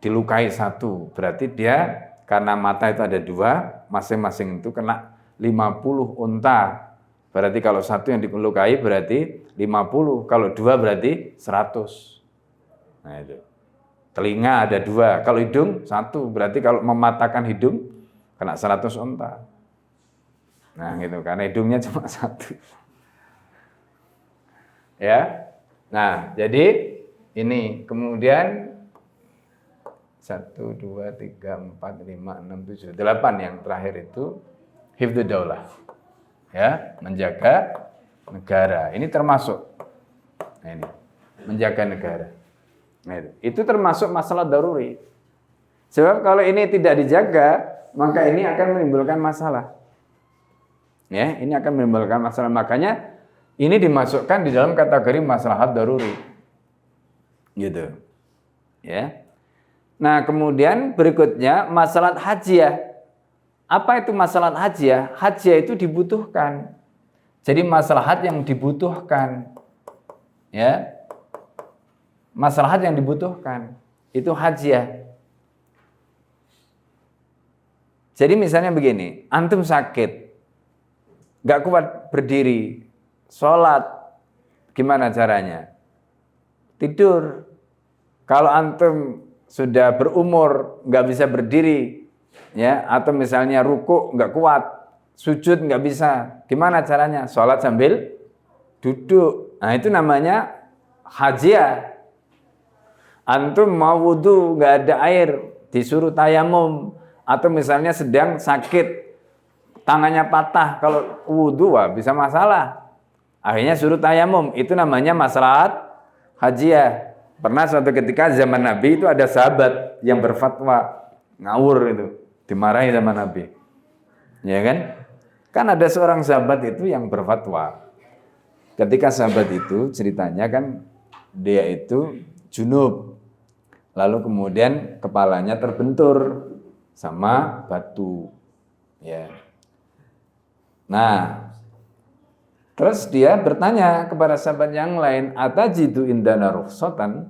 dilukai 1, berarti dia karena mata itu ada 2, masing-masing itu kena 50 unta. Berarti kalau 1 yang dilukai berarti 50, kalau 2 berarti 100. Nah itu. Telinga ada 2, kalau hidung 1, berarti kalau mematahkan hidung kena 100 unta. Nah gitu, karena hidungnya cuma 1. Ya. Nah, jadi ini kemudian 1, 2, 3, 4, 5, 6, 7, 8 yang terakhir itu hifdzud daulah. Ya, menjaga negara. Ini termasuk. Nah, ini menjaga negara. Nah, itu termasuk masalah daruri. Sebab kalau ini tidak dijaga, maka ini akan menimbulkan masalah. Ya, ini akan menimbulkan masalah. Makanya ini dimasukkan di dalam kategori maslahat daruri. Gitu. Ya. Nah, kemudian berikutnya masalah hajiyah. Apa itu masalah hajiyah? Hajiyah itu dibutuhkan. Jadi maslahat yang dibutuhkan. Ya. Maslahat yang dibutuhkan itu hajiyah. Jadi misalnya begini, antum sakit, nggak kuat berdiri, sholat, gimana caranya? Tidur. Kalau antum sudah berumur, nggak bisa berdiri, ya, atau misalnya ruku nggak kuat, sujud nggak bisa, gimana caranya? Sholat sambil duduk. Nah itu namanya hajiyah. Antum mau wudu nggak ada air, disuruh tayamum, atau misalnya sedang sakit, tangannya patah, kalau wudu bisa masalah. Akhirnya suruh tayamum, itu namanya maslahat hajiyah. Pernah suatu ketika zaman Nabi itu ada sahabat yang berfatwa ngawur itu, dimarahi sama Nabi. Ya kan? Kan ada seorang sahabat itu yang berfatwa. Ketika sahabat itu ceritanya kan dia itu junub. Lalu kemudian kepalanya terbentur sama batu. Ya. Nah, terus dia bertanya kepada sahabat yang lain, atajidu indana rukhsatan,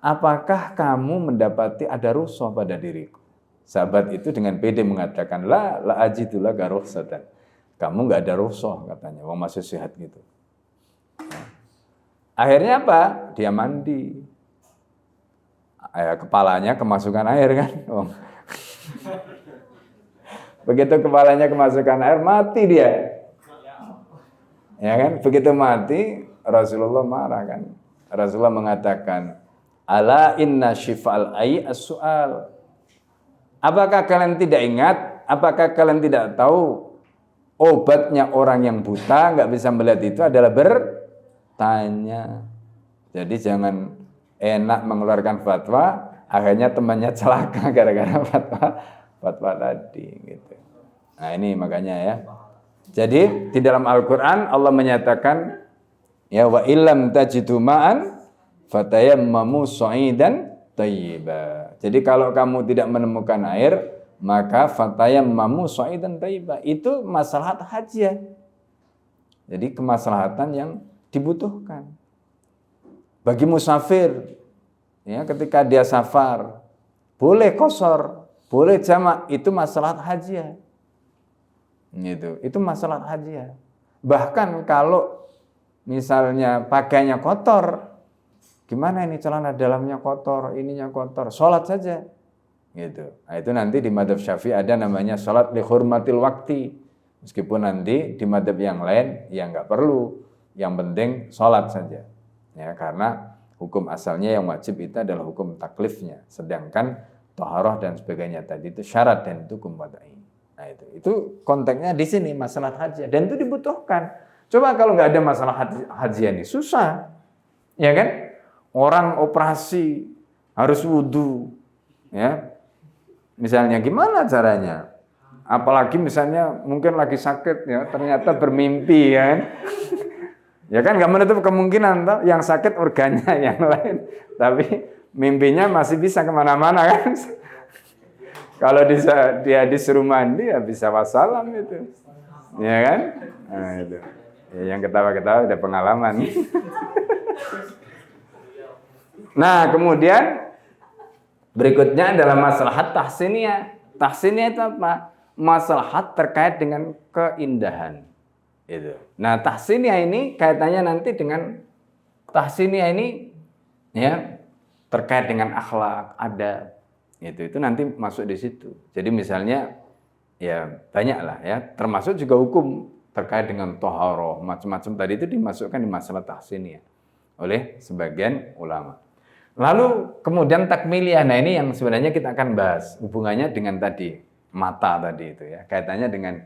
apakah kamu mendapati ada rukhsah pada diriku? Sahabat itu dengan pede mengatakan, la ajidu laka rukhsatan. Kamu nggak ada rukhsah katanya, wong masih sehat gitu. Akhirnya apa? Dia mandi. Kepalanya kemasukan air kan. Begitu kepalanya kemasukan air, mati dia. Ya kan? Begitu mati, Rasulullah marah kan. Rasulullah mengatakan, ala inna syifa'al ayyi as-su'al. Apakah kalian tidak ingat? Apakah kalian tidak tahu obatnya orang yang buta nggak bisa melihat itu adalah bertanya. Jadi jangan enak mengeluarkan fatwa, akhirnya temannya celaka gara-gara fatwa tadi gitu. Nah ini makanya ya. Jadi di dalam Al-Quran Allah menyatakan ya wa illam tajidu ma'an fatayammamu sa'idan thayyiba. Jadi kalau kamu tidak menemukan air, maka fatayammamu sa'idan thayyiba. Itu maslahat hajah. Jadi kemaslahatan yang dibutuhkan bagi musafir. Ya, ketika dia safar, boleh qashar, boleh jamak, itu maslahat hajah. Gitu. Itu masalah haji. Bahkan kalau misalnya pakainya kotor, gimana ini celana dalamnya kotor, ininya kotor, sholat saja. Gitu. Nah, itu nanti di madzhab Syafi'i ada namanya sholat li hurmatil waqti. Meskipun nanti di madzhab yang lain ya nggak perlu, yang penting sholat saja. Ya, karena hukum asalnya yang wajib itu adalah hukum taklifnya, sedangkan thaharah dan sebagainya tadi itu syarat dan itu hukum wadai. Nah itu konteksnya di sini masalah haji dan itu dibutuhkan. Coba kalau nggak ada masalah haji ini susah, ya kan? Orang operasi harus wudu, ya. Misalnya gimana caranya? Apalagi misalnya mungkin lagi sakit ya, ternyata bermimpi ya. Ya kan nggak menutup kemungkinan toh, yang sakit organnya yang lain, tapi mimpinya masih bisa kemana-mana kan? Kalau dia disuruh mandi ya bisa wassalam itu, ya kan? Nah, itu. Ya, yang ketawa-ketawa udah pengalaman. Nah kemudian berikutnya adalah maslahat tahsiniyah. Tahsiniyah itu apa? Maslahat terkait dengan keindahan. Itu. Nah tahsiniyah ini kaitannya nanti dengan tahsiniyah ini ya terkait dengan akhlak, adab. Itu nanti masuk di situ. Jadi misalnya ya banyak lah ya, termasuk juga hukum terkait dengan thaharah, macam-macam tadi itu dimasukkan di masalah tahsiniyah oleh sebagian ulama. Lalu kemudian takmiliyah. Nah ini yang sebenarnya kita akan bahas hubungannya dengan tadi mata tadi itu ya, kaitannya dengan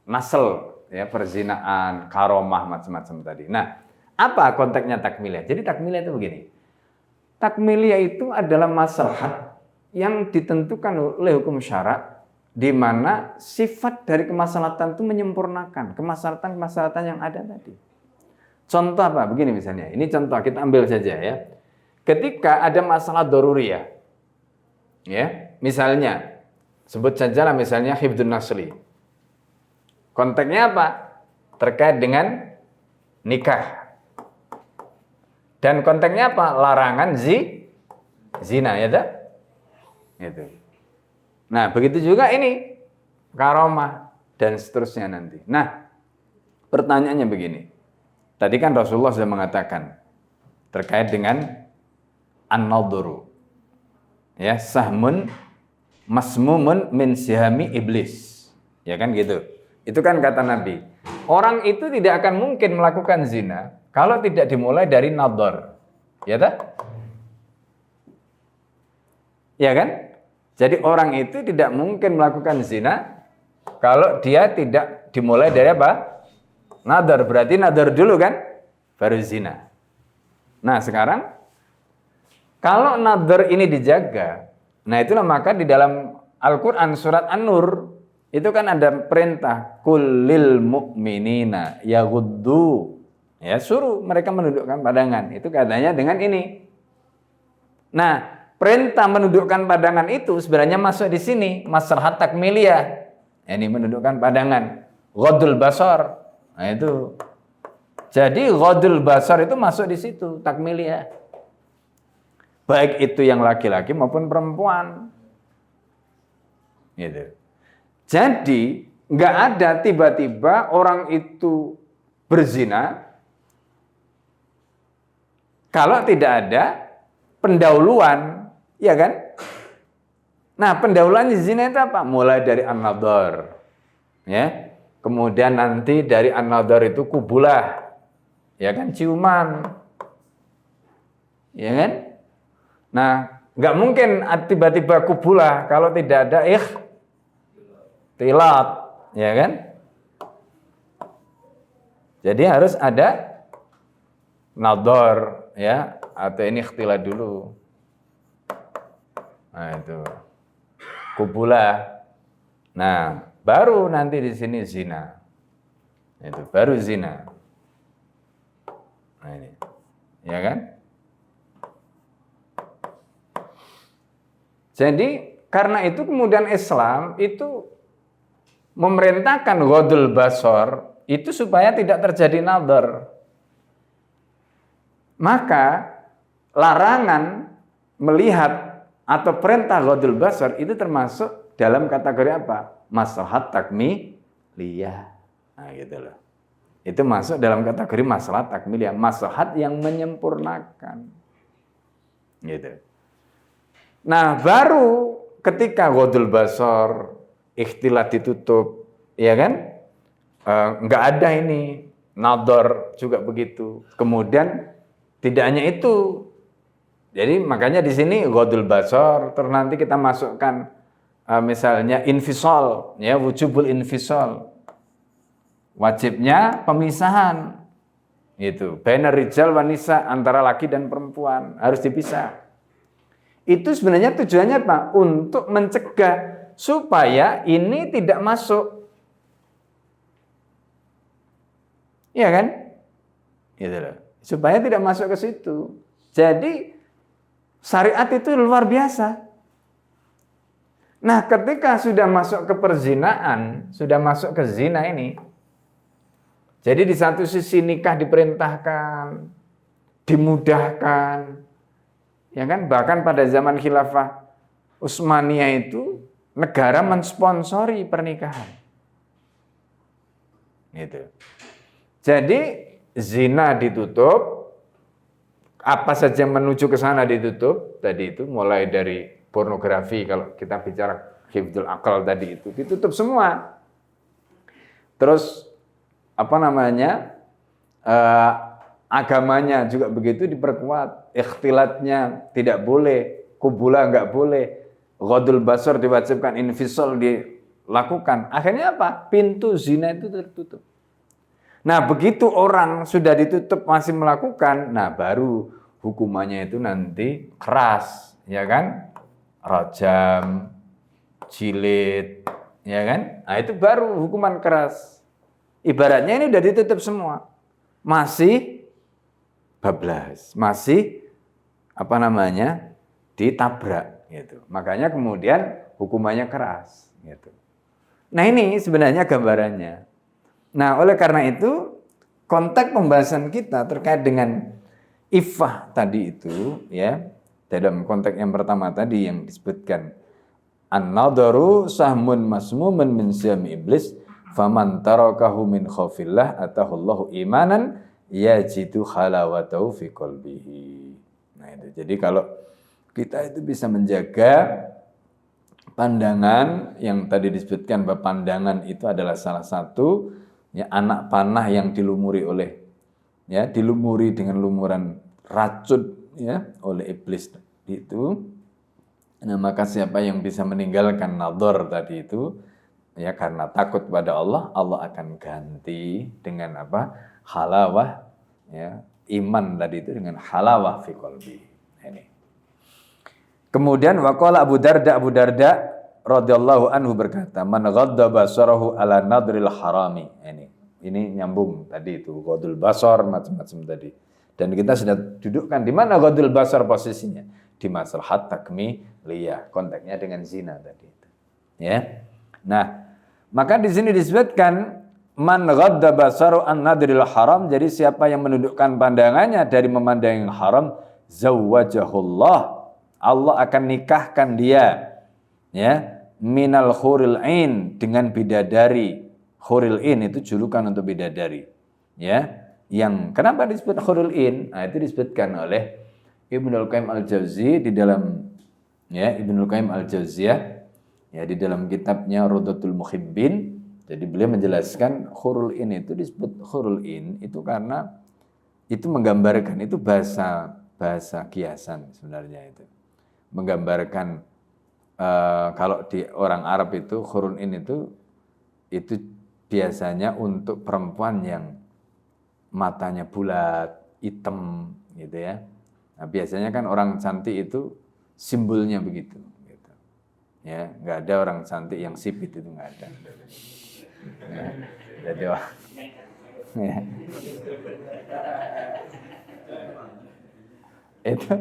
nasl ya, perzinaan, karomah macam-macam tadi. Nah, apa konteksnya takmiliyah? Jadi takmiliyah itu begini. Takmiliyah itu adalah maslahat yang ditentukan oleh hukum syarak, di mana sifat dari kemaslahatan itu menyempurnakan kemaslahatan yang ada tadi. Contoh apa? Begini misalnya. Ini contoh kita ambil saja ya. Ketika ada masalah daruriyah, ya, misalnya sebut sajalah misalnya hifdzun nasli. Konteksnya apa? Terkait dengan nikah. Dan konteksnya apa? Larangan zina, ya tak? Gitu. Nah, begitu juga ini karomah dan seterusnya nanti. Nah, pertanyaannya begini. Tadi kan Rasulullah sudah mengatakan terkait dengan an-nadhru. Ya, sahmun masmumun min sihami iblis. Ya kan gitu. Itu kan kata Nabi. Orang itu tidak akan mungkin melakukan zina kalau tidak dimulai dari nadhar. Ya tak? Ya kan? Jadi orang itu tidak mungkin melakukan zina kalau dia tidak dimulai dari apa? Nadhar. Berarti nadhar dulu kan? Baru zina. Nah sekarang, kalau nadhar ini dijaga, nah itulah maka di dalam Al-Quran surat An-Nur, itu kan ada perintah, kullil mu'minina yaghuddu. Ya, suruh mereka menundukkan pandangan. Itu katanya dengan ini. Nah, perintah menundukkan pandangan itu sebenarnya masuk di sini, maslahat takmiliyah. Ini menundukkan pandangan. Ghaddul basar. Nah, itu. Jadi ghaddul basar itu masuk di situ, takmiliyah. Baik itu yang laki-laki maupun perempuan. Gitu. Jadi, nggak ada tiba-tiba orang itu berzina kalau tidak ada pendahuluan, ya kan? Nah, pendahuluan zina itu apa? Mulai dari an-nadhar. Ya. Kemudian nanti dari an-nadhar itu kubulah. Ya kan, ciuman. Ya kan? Nah, nggak mungkin tiba-tiba kubulah kalau tidak ada ikhtilat, ya kan? Jadi harus ada nadhar, ya, atau ini ikhtilat dulu. Nah, itu kubulah. Nah, baru nanti di sini zina. Itu baru zina. Nah, ini. Ya kan? Jadi karena itu kemudian Islam itu memerintahkan ghadul basar itu supaya tidak terjadi nadhar. Maka larangan melihat atau perintah ghadul basar itu termasuk dalam kategori apa? Maslahat takmiliyah. Nah, gitu loh. Itu masuk dalam kategori maslahat takmiliyah, maslahat yang menyempurnakan. Gitu. Nah, baru ketika ghadul basar, ikhtilat ditutup, ya kan? Enggak ada ini, nadhar juga begitu. Kemudian tidak hanya itu. Jadi makanya di sini ghadul basar, terus nanti kita masukkan misalnya infisal, ya, wujubul infisal. Wajibnya pemisahan. Itu, bainar rijal wan nisa, antara laki dan perempuan harus dipisah. Itu sebenarnya tujuannya apa? Untuk mencegah supaya ini tidak masuk. Iya kan? Gitu loh. Supaya tidak masuk ke situ. Jadi syariat itu luar biasa. Nah, ketika sudah masuk ke perzinaan, sudah masuk ke zina ini, jadi di satu sisi nikah diperintahkan, dimudahkan, ya kan? Bahkan pada zaman khilafah Utsmaniyah itu negara mensponsori pernikahan. Gitu. Jadi zina ditutup, apa saja menuju ke sana ditutup. Tadi itu mulai dari pornografi, kalau kita bicara hifdzul akal tadi itu ditutup semua. Terus apa namanya? Agamanya juga begitu diperkuat, ikhtilatnya tidak boleh, kubula enggak boleh, ghadul basar diwajibkan, infisal dilakukan. Akhirnya apa? Pintu zina itu tertutup. Nah, begitu orang sudah ditutup masih melakukan, nah baru hukumannya itu nanti keras, ya kan? Rajam, jilid, ya kan? Nah, itu baru hukuman keras. Ibaratnya ini udah ditutup semua. Masih bablas, masih apa namanya? Ditabrak gitu. Makanya kemudian hukumannya keras gitu. Nah, ini sebenarnya gambarannya. Nah, oleh karena itu konteks pembahasan kita terkait dengan iffah tadi itu, ya, dalam konteks yang pertama tadi yang disebutkan an-nadharu sahmun masmumun min syami iblis faman tarakahu min khaufillah atahullahu imanan yajidu halawatahu fi qalbihi. Nah, itu. Jadi kalau kita itu bisa menjaga pandangan yang tadi disebutkan, bahwa pandangan itu adalah salah satu, ya, anak panah yang dilumuri oleh, ya, dilumuri dengan lumuran racun, ya, oleh iblis itu. Nah, maka siapa yang bisa meninggalkan nadhar tadi itu, ya, karena takut pada Allah, Allah akan ganti dengan apa? Halawah, ya, iman tadi itu dengan halawah fi qalbi. Ini. Kemudian waqala Abu Darda radhiyallahu anhu berkata, man ghadda basarahu ala nadril harami. Ini nyambung tadi itu ghadul basar macam-macam tadi. Dan kita sudah dudukkan di mana ghadul basar posisinya? Di maslahat takmiliyah, konteksnya dengan zina tadi itu. Ya. Nah, maka di sini disebutkan man ghadda basaru an nadril haram, jadi siapa yang menundukkan pandangannya dari memandang yang haram, zawwajahullah, Allah akan nikahkan dia, ya, minal khuril ain, dengan bidadari. Khuril ain itu julukan untuk bidadari, ya. Yang kenapa disebut khuril ain? Nah, itu disebutkan oleh Ibnul Qayyim al-Jauzi di dalam, ya, Ibnul Qayyim al-Jauziyah, ya, di dalam kitabnya Rawdatul Muhibbin. Jadi beliau menjelaskan khurul ain itu disebut khurul ain itu karena itu menggambarkan, itu bahasa kiasan sebenarnya itu. Menggambarkan kalau di orang Arab itu khurul ain itu itu biasanya untuk perempuan yang matanya bulat, hitam gitu ya. Nah, biasanya kan orang cantik itu simbolnya begitu. Gitu. Ya, nggak ada orang cantik yang sipit itu nggak ada. Ya, jadi ya. Itu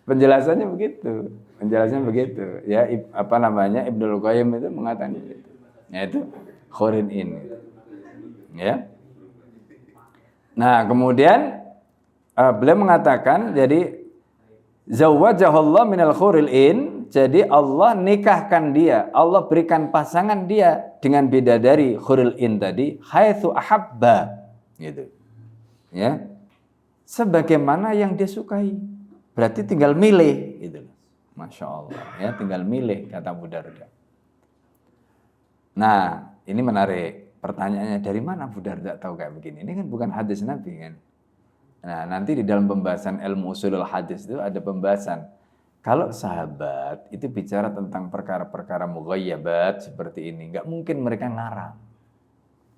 penjelasannya begitu. Penjelasannya begitu. Ya, apa namanya Ibnul Qayyim itu mengatakan begitu. Yaitu khurin in. Ya. Nah, kemudian beliau mengatakan jadi zawwajahallah minal khuril in, jadi Allah nikahkan dia, Allah berikan pasangan dia dengan bidadari khuril in tadi, haitsu ahabba gitu. Ya. Sebagaimana yang dia sukai. Berarti tinggal milih gitu. Masya Allah, ya tinggal milih kata Abu Darda. Nah, ini menarik. Pertanyaannya dari mana Abu Darda tahu kayak begini? Ini kan bukan hadis Nabi kan. Nah, nanti di dalam pembahasan ilmu usulul hadis itu ada pembahasan. Kalau sahabat itu bicara tentang perkara-perkara mughayyabat seperti ini, nggak mungkin mereka ngarang.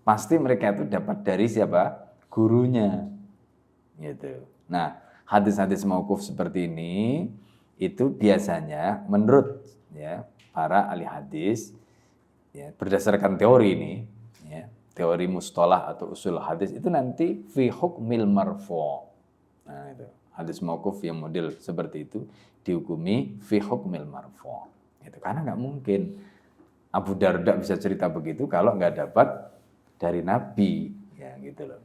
Pasti mereka itu dapat dari siapa? Gurunya. Gitu. Nah, hadis-hadis mauquf seperti ini itu biasanya menurut ya para ahli hadis ya, berdasarkan teori ini ya, teori mustalah atau usul hadis itu nanti fi hukmil marfu'. Nah, itu hadis mauquf yang model seperti itu dihukumi fi hukmil marfu'. Itu karena nggak mungkin Abu Darda bisa cerita begitu kalau nggak dapat dari Nabi ya gitu loh.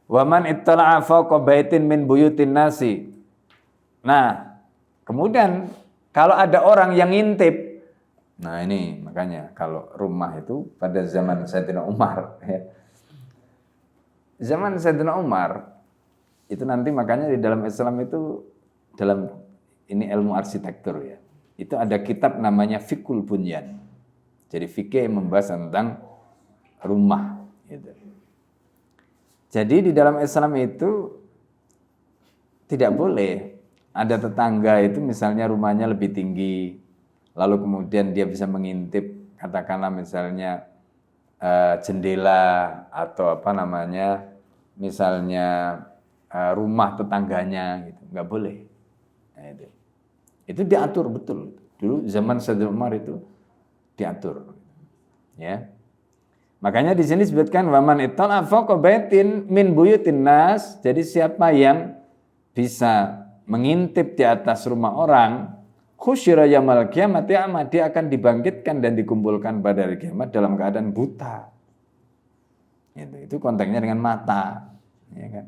Wa man ittala'a fawqa baitin min buyutin nasi. Nah, kemudian kalau ada orang yang ngintip. Nah, ini makanya kalau rumah itu pada zaman Sayyidina Umar ya. Zaman Sayyidina Umar itu nanti makanya di dalam Islam itu dalam ini ilmu arsitektur ya. Itu ada kitab namanya Fiqhul Bunyan. Jadi fikih yang membahas tentang rumah gitu. Jadi di dalam Islam itu tidak boleh ada tetangga itu misalnya rumahnya lebih tinggi, lalu kemudian dia bisa mengintip katakanlah misalnya jendela atau apa namanya misalnya rumah tetangganya gitu, nggak boleh. Nah, itu diatur betul. Dulu zaman Sayyidina Umar itu diatur, ya. Makanya di sini disebutkan waman ittala fawqa baitin min buyutin nas. Jadi siapa yang bisa mengintip di atas rumah orang, khusyira yaumil qiyamati a'ma, dia akan dibangkitkan dan dikumpulkan pada hari kiamat dalam keadaan buta. Itu konteksnya dengan mata, ya kan?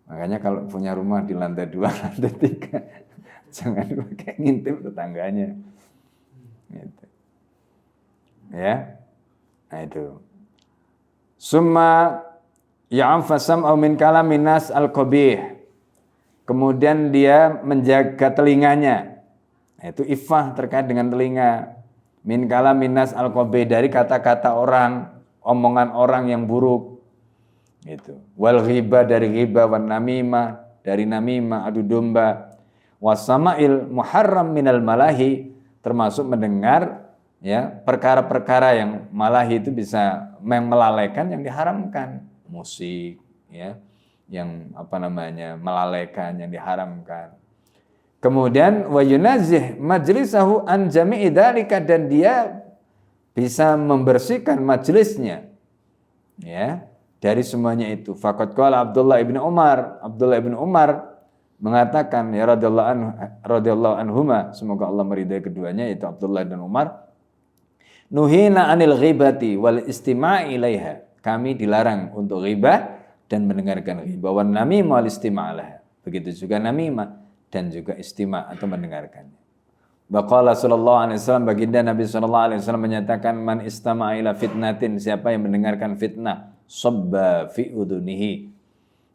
Makanya kalau punya rumah di lantai 2, lantai 3, jangan pakai ngintip tetangganya. Gitu. Ya. Nah itu. Summa ya'afasam au min kalamin nas al-qabih. Kemudian dia menjaga telinganya. Itu iffah terkait dengan telinga. Min kalamin nas al-qabih, dari kata-kata orang, omongan orang yang buruk. Gitu. Wal ghibah, dari ghibah, wan namimah, dari namimah, adu domba. Wasama'il muharram minal malahi, termasuk mendengar ya perkara-perkara yang malahi itu bisa melalaikan yang diharamkan, musik ya yang apa namanya melalaikan yang diharamkan. Kemudian wa yunazih majlisahu an jami'i dzalika, dan dia bisa membersihkan majelisnya ya dari semuanya itu. Faqad qala Abdullah ibn Umar mengatakan ya radhiyallahu anhuma, semoga Allah meridai keduanya, yaitu Abdullah dan Umar, nuhina anil ghibati wal istima'i ilaiha, kami dilarang untuk ghibah dan mendengarkan ghibah, wan namimah wal istima' ilaiha, begitu juga namimah dan juga istima' atau mendengarkannya. Baqala sallallahu alaihi wasallam, baginda Nabi sallallahu alaihi wasallam menyatakan, man istama'a ila fitnatin, siapa yang mendengarkan fitnah, sabba fi udunihi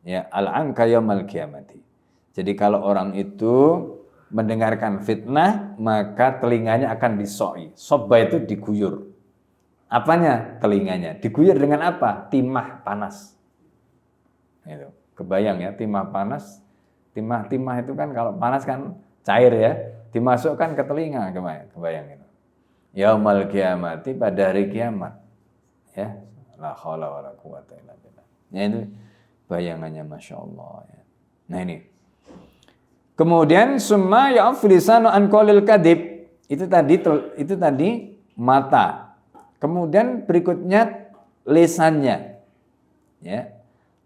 ya al-anka yaumal qiyamati. Jadi kalau orang itu mendengarkan fitnah, maka telinganya akan disoi. Sobba itu diguyur. Apanya? Telinganya. Diguyur dengan apa? Timah panas. Itu. Kebayang ya, timah panas. Timah itu kan kalau panas kan cair ya. Dimasukkan ke telinga, kebayang itu. Yaumal kiamati, pada hari kiamat. Ya, la haula wala quwata illa billah. Ya, itu bayangannya, masya Allah. Ya. Nah ini. Kemudian summa ya'fu lisanu an qaulil kadhib. Itu tadi mata. Kemudian berikutnya lisannya. Ya.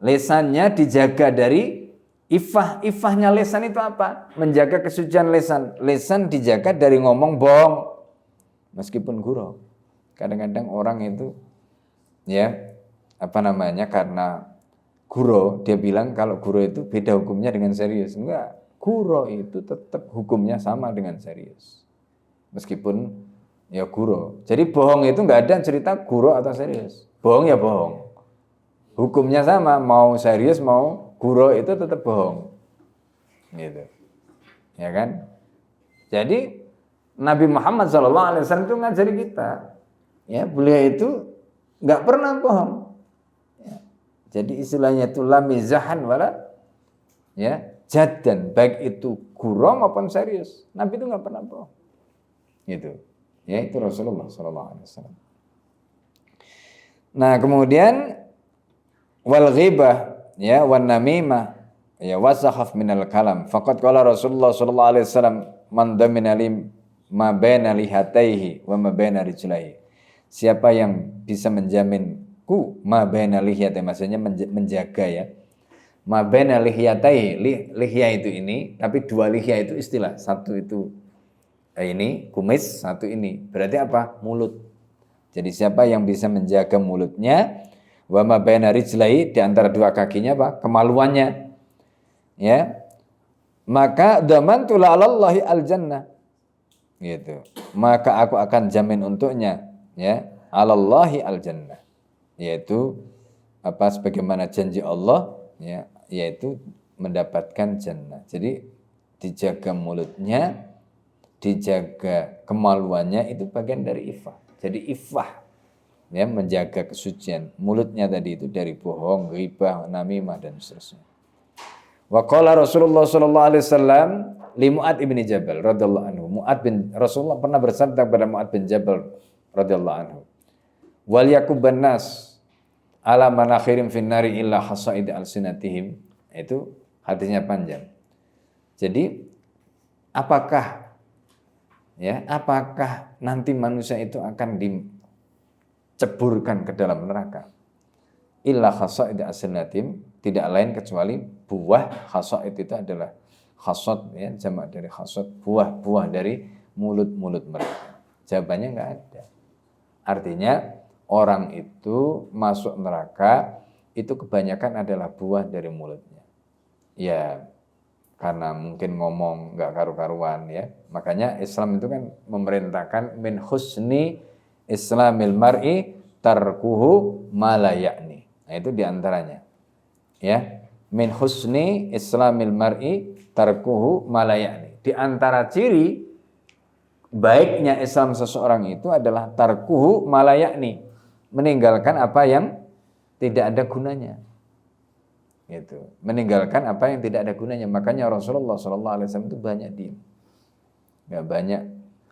Lisannya dijaga dari ifah. Ifahnya lisan itu apa? Menjaga kesucian lisan. Lisan dijaga dari ngomong bohong. Meskipun gurau. Kadang-kadang orang itu ya karena gurau, dia bilang kalau gurau itu beda hukumnya dengan serius. Enggak, gurau itu tetap hukumnya sama dengan serius. Meskipun ya gurau. Jadi bohong itu enggak ada cerita gurau atau serius. Bohong ya bohong. Hukumnya sama, mau serius mau gurau itu tetap bohong. Gitu. Ya kan? Jadi Nabi Muhammad SAW itu ngajari kita. Ya, beliau itu enggak pernah bohong. Jadi istilahnya itu la mizahan wala ya jaddan, baik itu gurau maupun serius. Nabi itu enggak pernah bohong. Gitu. Ya, itu Rasulullah sallallahu alaihi wasallam. Nah, kemudian wal ghibah ya wan namimah ya wasakhaf minal kalam. Faqad qala Rasulullah sallallahu alaihi wasallam man damina lim ma baina lihataihi wa ma baina rijlaihi. Siapa yang bisa menjaminku ma baina lihyataihi, maksudnya menjaga ya. Ma baina lihyataihi, lihya itu ini, tapi dua lihya itu istilah. Satu itu ini kumis, satu ini. Berarti apa? Mulut. Jadi siapa yang bisa menjaga mulutnya, wa ma baina rijlaihi, di antara dua kakinya apa? Kemaluannya. Ya. Maka damantu la'alallahi al-jannah. Gitu. Maka aku akan jamin untuknya ya alallahi al-jannah, yaitu apa sebagaimana janji Allah ya, yaitu mendapatkan jannah. Jadi dijaga mulutnya, dijaga kemaluannya, itu bagian dari ifah. Jadi ifah ya, menjaga kesucian mulutnya tadi itu dari bohong, ghibah, namimah dan seterusnya. Wa qala Rasulullah sallallahu alaihi wasallam li Mu'ad bin Jabal radhiyallahu anhu. Rasulullah pernah bersabda kepada Mu'ad bin Jabal radhiyallahu anhu. Wal yakuban nas ala manakhirim finnari illa hasaid alsinatihim. Itu hadisnya panjang. Jadi apakah nanti manusia itu akan diceburkan ke dalam neraka? Illa hasaid alsinatihim, tidak lain kecuali buah. Hasaid itu adalah hasad ya, jamak dari hasad, buah-buah dari mulut-mulut mereka. Jawabannya enggak ada. Artinya orang itu masuk neraka itu kebanyakan adalah buah dari mulutnya. Ya, karena mungkin ngomong enggak karu-karuan ya. Makanya Islam itu kan memerintahkan min husni islamil mar'i tarkuhu ma la ya'ni. Nah, itu diantaranya. Ya, min husni islamil mar'i tarkuhu ma la ya'ni. Di antara ciri baiknya Islam seseorang itu adalah tarkuhu malayakni, meninggalkan apa yang tidak ada gunanya. Gitu. Meninggalkan apa yang tidak ada gunanya. Makanya Rasulullah SAW itu banyak diam.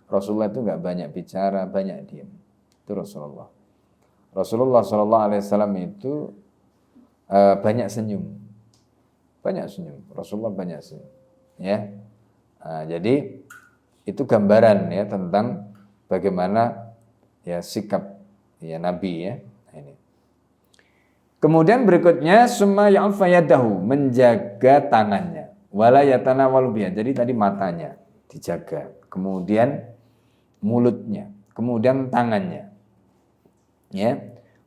Rasulullah itu nggak banyak bicara, banyak diam. Itu Rasulullah. Rasulullah SAW itu banyak senyum. Banyak senyum. Rasulullah banyak senyum. Ya. Jadi itu gambaran ya tentang bagaimana ya sikap ya Nabi ya. Ini. Kemudian berikutnya summa ya'fa yadahu, menjaga tangannya. Wala yatanawalu biha. Jadi tadi matanya dijaga, kemudian mulutnya, kemudian tangannya. Ya.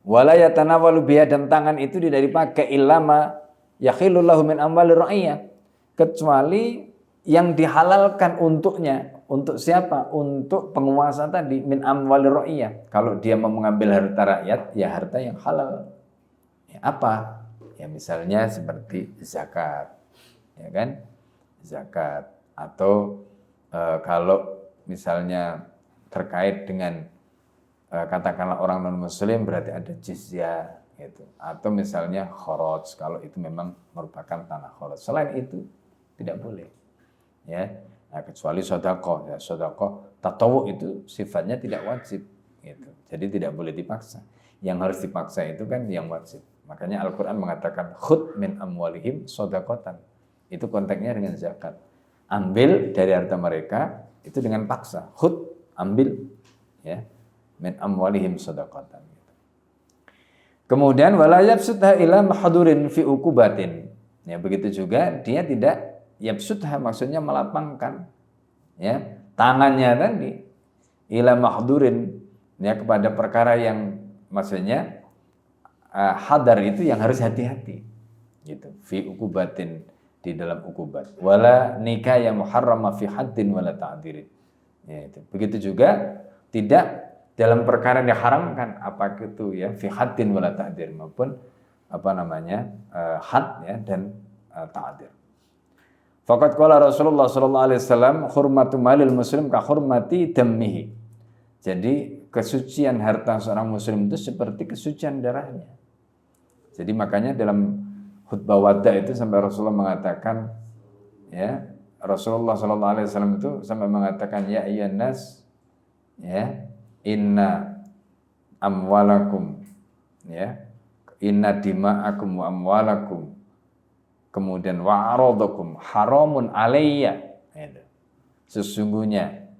Wala yatanawalu biha, dan tangan itu tidak dipakai illama yakhilullahu min amwalir ra'iyah, kecuali yang dihalalkan untuknya. Untuk siapa? Untuk penguasa tadi, min amwalir ra'iyah. Kalau dia mau mengambil harta rakyat, ya harta yang halal. Ya, apa? Ya misalnya seperti zakat. Ya kan? Zakat. Atau kalau misalnya terkait dengan katakanlah orang non-muslim, berarti ada jizyah gitu. Atau misalnya kharaj, kalau itu memang merupakan tanah kharaj. Selain itu tidak boleh. Ya. Nah, kecuali sedekah, ya sedekah tatawwu itu sifatnya tidak wajib gitu. Jadi tidak boleh dipaksa. Yang harus dipaksa itu kan yang wajib. Makanya Al-Qur'an mengatakan khudz min amwalihim shadaqatan. Itu konteksnya dengan zakat. Ambil dari harta mereka itu dengan paksa. Khudz, ambil ya. Min amwalihim shadaqatan. Kemudian wala yabsutha ila mahdurin fi uqubatin. Ya, begitu juga dia tidak yabsutha maksudnya melapangkan ya tangannya tadi ila mahdurin ya kepada perkara yang maksudnya hadar itu yang harus hati-hati gitu. Fi uqubatin di dalam uqubat. Wala nikaya muharrama fi haddin wala ta'dirin. Ya, itu. Begitu juga tidak dalam perkara yang diharamkan apa itu ya fi haddin wala ta'dir maupun apa namanya had ya dan ta'dir. Faqad qala Rasulullah sallallahu alaihi wasallam hurmatu malil muslim ka hurmati dammihi. Jadi kesucian harta seorang muslim itu seperti kesucian darahnya. Jadi makanya dalam khutbah wada itu sampai Rasulullah mengatakan ya Rasulullah sallallahu alaihi wasallam itu sampai mengatakan ya ayyuhan nas ya inna amwalakum ya inna dima'akum wa amwalakum kemudian wa aradakum haramun alayya. Sesungguhnya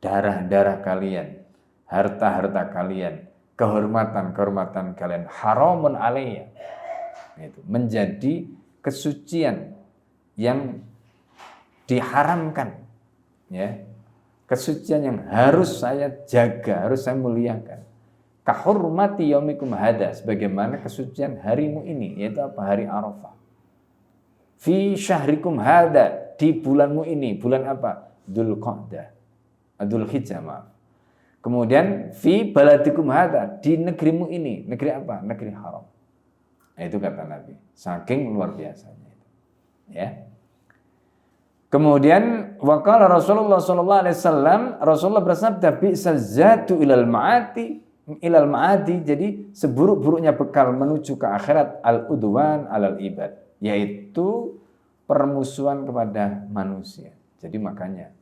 darah-darah kalian, harta-harta kalian, kehormatan-kehormatan kalian haramun alayya. Itu menjadi kesucian yang diharamkan ya. Kesucian yang harus saya jaga, harus saya muliakan. Kahurmati yaumikum hada, sebagaimana kesucian harimu ini, yaitu apa? Hari Arafah. Fi syahrikum hada, di bulanmu ini, bulan apa? Dzulqa'dah. Dzulhijjah, maaf. Kemudian fi baladikum hada, di negerimu ini, negeri apa? Negeri haram. Nah, itu kata Nabi. Saking luar biasanya itu. Ya. Kemudian waqala Rasulullah sallallahu alaihi wasallam, Rasulullah bersabda bi'sal zatu ilal ma'adi, jadi seburuk-buruknya bekal menuju ke akhirat al-udwan alal ibad, yaitu permusuhan kepada manusia. Jadi makanya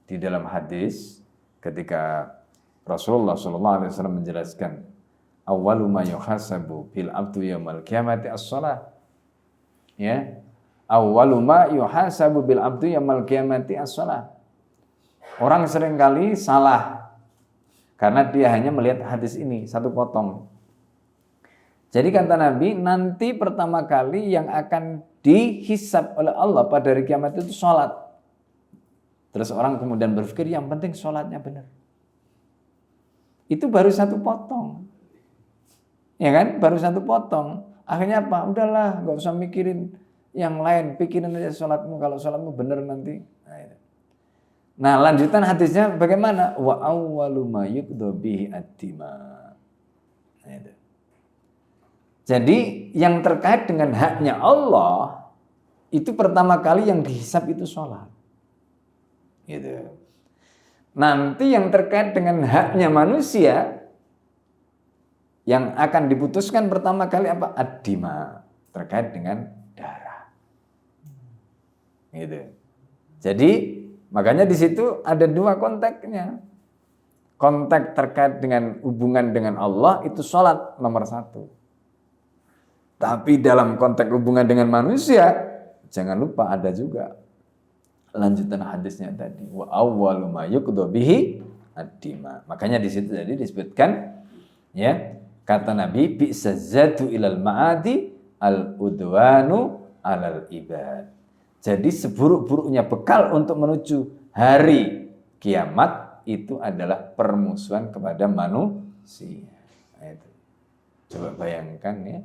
di dalam hadis ketika Rasulullah sallallahu alaihi wasallam menjelaskan awwalu ma yuhasabu bil abdu yaumil qiyamati as-shalah. Ya. Awwalu ma yuhasabu bil abdu yaumil qiyamati as-shalah. Orang seringkali salah karena dia hanya melihat hadis ini satu potong. Jadi kata Nabi, nanti pertama kali yang akan dihisab oleh Allah pada hari kiamat itu salat. Terus orang kemudian berpikir yang penting salatnya benar. Itu baru satu potong. Ya kan? Baru satu potong. Akhirnya apa? Udahlah, enggak usah mikirin yang lain, pikirin aja sholatmu, kalau sholatmu benar nanti. Nah, lanjutan hadisnya bagaimana? Wa awwalu ma yuqda bihi ad-dima. Jadi yang terkait dengan haknya Allah itu pertama kali yang dihisab itu sholat. Gitu. Nanti yang terkait dengan haknya manusia yang akan diputuskan pertama kali apa? Ad-dima, terkait dengan darah. Gitu. Jadi makanya di situ ada dua konteksnya. Konteks terkait dengan hubungan dengan Allah itu sholat nomor satu. Tapi dalam konteks hubungan dengan manusia, jangan lupa ada juga lanjutan hadisnya tadi. Wa awwalu ma yuqda bihi ad-dima. Makanya di situ tadi disebutkan ya kata Nabi bi'sazatu ilal ma'adi al-udwanu alal ibad. Jadi seburuk-buruknya bekal untuk menuju hari kiamat itu adalah permusuhan kepada manusia. Nah, itu. Coba bayangkan ya,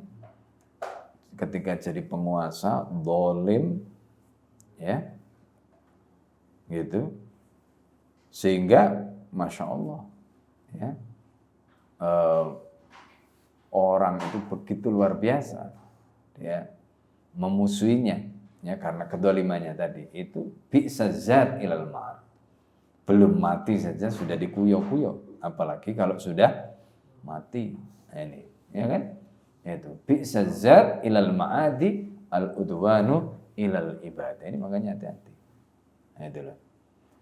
ketika jadi penguasa, zalim, ya, gitu, sehingga masya Allah, ya, orang itu begitu luar biasa, ya, memusuhinya. Ya, karena kedolimannya tadi itu bi'sa zat ilal ma'ad. Belum mati saja sudah dikuyok-kuyok, apalagi kalau sudah mati. Nah, ini ya kan itu bi'sa zat ilal ma'adi al udwanu ilal ibad. Ini makanya hati-hati. Nah, itulah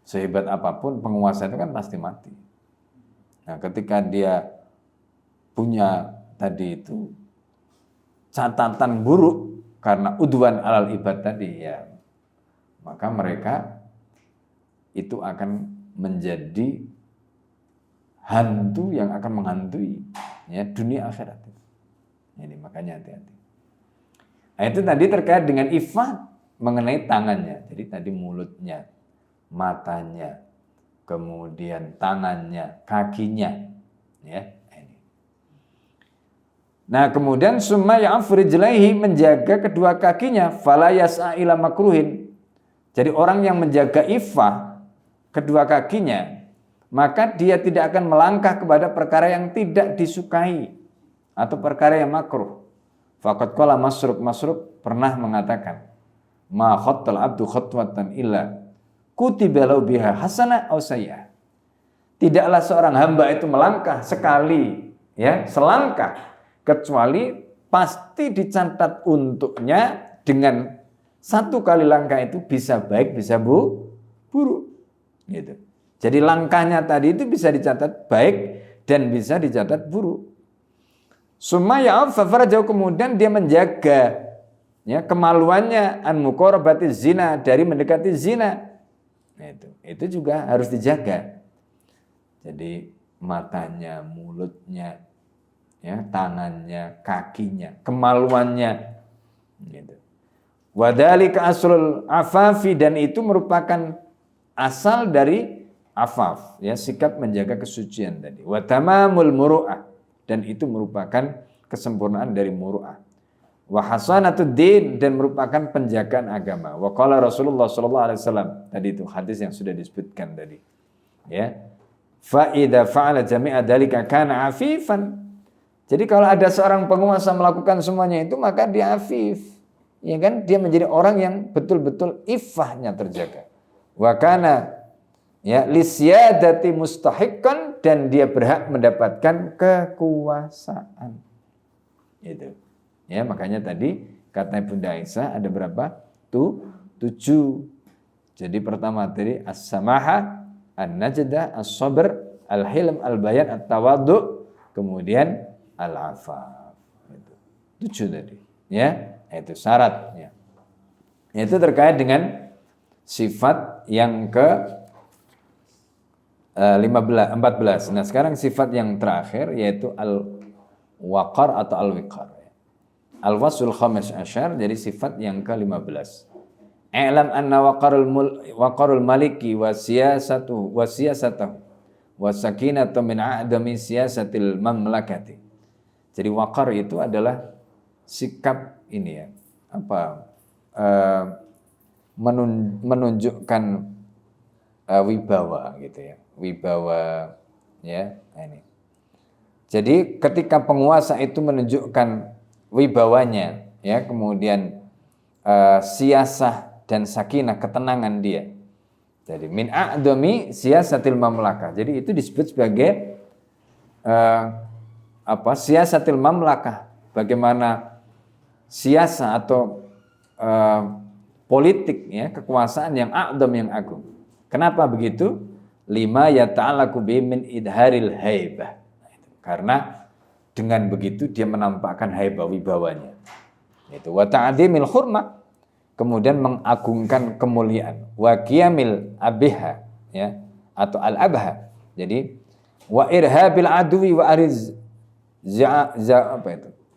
Sehebat apapun penguasa itu kan pasti mati. Nah, ketika dia punya tadi itu catatan buruk karena udwan alal ibad tadi, ya maka mereka itu akan menjadi hantu yang akan menghantui ya dunia akhirat. Ini makanya hati-hati. Nah, itu tadi terkait dengan ifat mengenai tangannya. Jadi tadi mulutnya, matanya, kemudian tangannya, kakinya, ya. Ini. Nah, kemudian summa ya'fu rijlaihi, menjaga kedua kakinya, fala yas'a ila makruhin. Jadi orang yang menjaga iffah kedua kakinya, maka dia tidak akan melangkah kepada perkara yang tidak disukai atau perkara yang makruh. Faqad qala Masruq pernah mengatakan, ma khattal abdu khatwatan illa kutiba lahu biha hasanah aw sayyi'ah. Tidaklah seorang hamba itu melangkah sekali, ya, selangkah, kecuali pasti dicatat untuknya dengan satu kali langkah itu bisa baik bisa buruk, gitu. Jadi langkahnya tadi itu bisa dicatat baik dan bisa dicatat buruk. Summa fafarajahu, kemudian dia menjaga ya kemaluannya an muqarabati zina, dari mendekati zina. Nah, itu juga harus dijaga. Jadi matanya, mulutnya, ya, tangannya, kakinya, kemaluannya, gitu. Wadzalika aslul afafi, dan itu merupakan asal dari afaf, ya, sikap menjaga kesucian tadi. Wa tamamul muru'ah, dan itu merupakan kesempurnaan dari muru'ah. Wa hasanatud din, dan merupakan penjagaan agama. Wa qala Rasulullah sallallahu alaihi wasallam, tadi itu hadis yang sudah disebutkan tadi. Ya. Fa idza fa'ala jami'a dzalika kana afifan. Jadi kalau ada seorang penguasa melakukan semuanya itu, maka dia afif. Ya kan? Dia menjadi orang yang betul-betul iffahnya terjaga. Wa kana ya lisyadati mustahiqqan, dan dia berhak mendapatkan kekuasaan. Itu. Ya, makanya tadi kata Bunda Aisyah ada berapa? 7. Jadi pertama tadi as-samaha, an-najdah, as-sabr, al-hilm, al-bayan, at-tawaddu, kemudian al-afaf. Itu 7 tadi. Ya, itu syaratnya. Itu terkait dengan sifat yang ke 14. Nah, sekarang sifat yang terakhir yaitu al-waqar atau al-wiqar. Al-wasful khamis asyar, jadi sifat yang ke-15. I'lam anna waqarul maliki wa siyasatuhu wa sakinatu min a'dami siyasatil mamlakati. Jadi waqar itu adalah sikap ini ya, menunjukkan wibawa gitu ya. Wibawa ya, ini. Jadi ketika penguasa itu menunjukkan wibawanya, ya, kemudian siyasah dan sakinah, ketenangan dia. Jadi min a'dami siyasatil mamlakah. Jadi itu disebut sebagai siyasatil mamlakah. Bagaimana siasah atau politik, ya, kekuasaan yang a'dam, yang agung. Kenapa begitu? Lima yata'alaku bi min idharil haibah. Karena dengan begitu dia menampakkan haibah, wibawanya. Itu wa ta'dhimil hurmah, kemudian mengagungkan kemuliaan. Wa qiyamil abiha, ya, atau al-abha. Jadi wa irhabil adwi wa ariz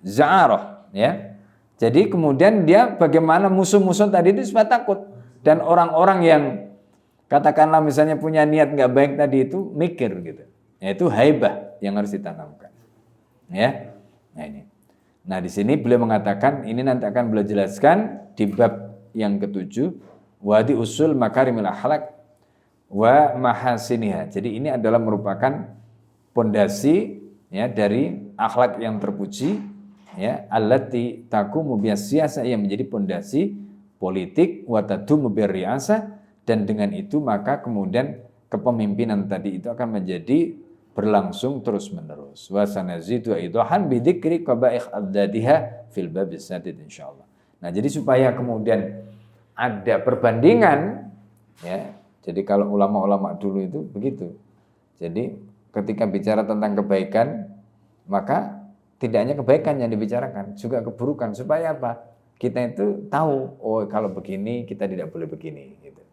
za'arah, ya. Jadi kemudian dia bagaimana musuh-musuh tadi itu supaya takut, dan orang-orang yang katakanlah misalnya punya niat nggak baik tadi itu mikir gitu. Yaitu haibah yang harus ditanamkan. Ya. Nah ini. Nah di sini beliau mengatakan, ini nanti akan beliau jelaskan di bab yang ke-7, wadi usul makarimil akhlak wa mahasiniha. Jadi ini adalah merupakan pondasi, ya, dari akhlak yang terpuji, ya, allati taqumu bias-siyasah, yang menjadi pondasi politik, wa tadumu birriasah, dan dengan itu maka kemudian kepemimpinan tadi itu akan menjadi berlangsung terus-menerus. Wa sanazidu idahan bi dzikri qabaih addadiha fil bab as-sadid insyaallah. Nah, jadi supaya kemudian ada perbandingan, ya. Jadi kalau ulama-ulama dulu itu begitu. Jadi ketika bicara tentang kebaikan, maka tidak hanya kebaikan yang dibicarakan, juga keburukan. Supaya apa? Kita itu tahu, oh kalau begini kita tidak boleh begini. Gitu.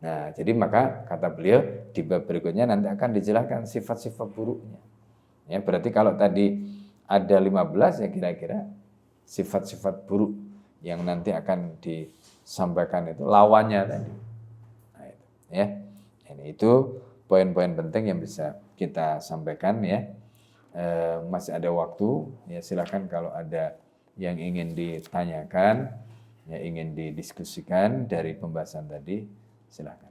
Nah, jadi maka kata beliau di bab berikutnya nanti akan dijelaskan sifat-sifat buruknya. Ya, berarti kalau tadi ada 15 ya kira-kira sifat-sifat buruk yang nanti akan disampaikan itu lawannya tadi. Nah, itu, ya. Ini itu poin-poin penting yang bisa kita sampaikan ya. Masih ada waktu ya, silakan kalau ada yang ingin ditanyakan ya, ingin didiskusikan dari pembahasan tadi, silakan.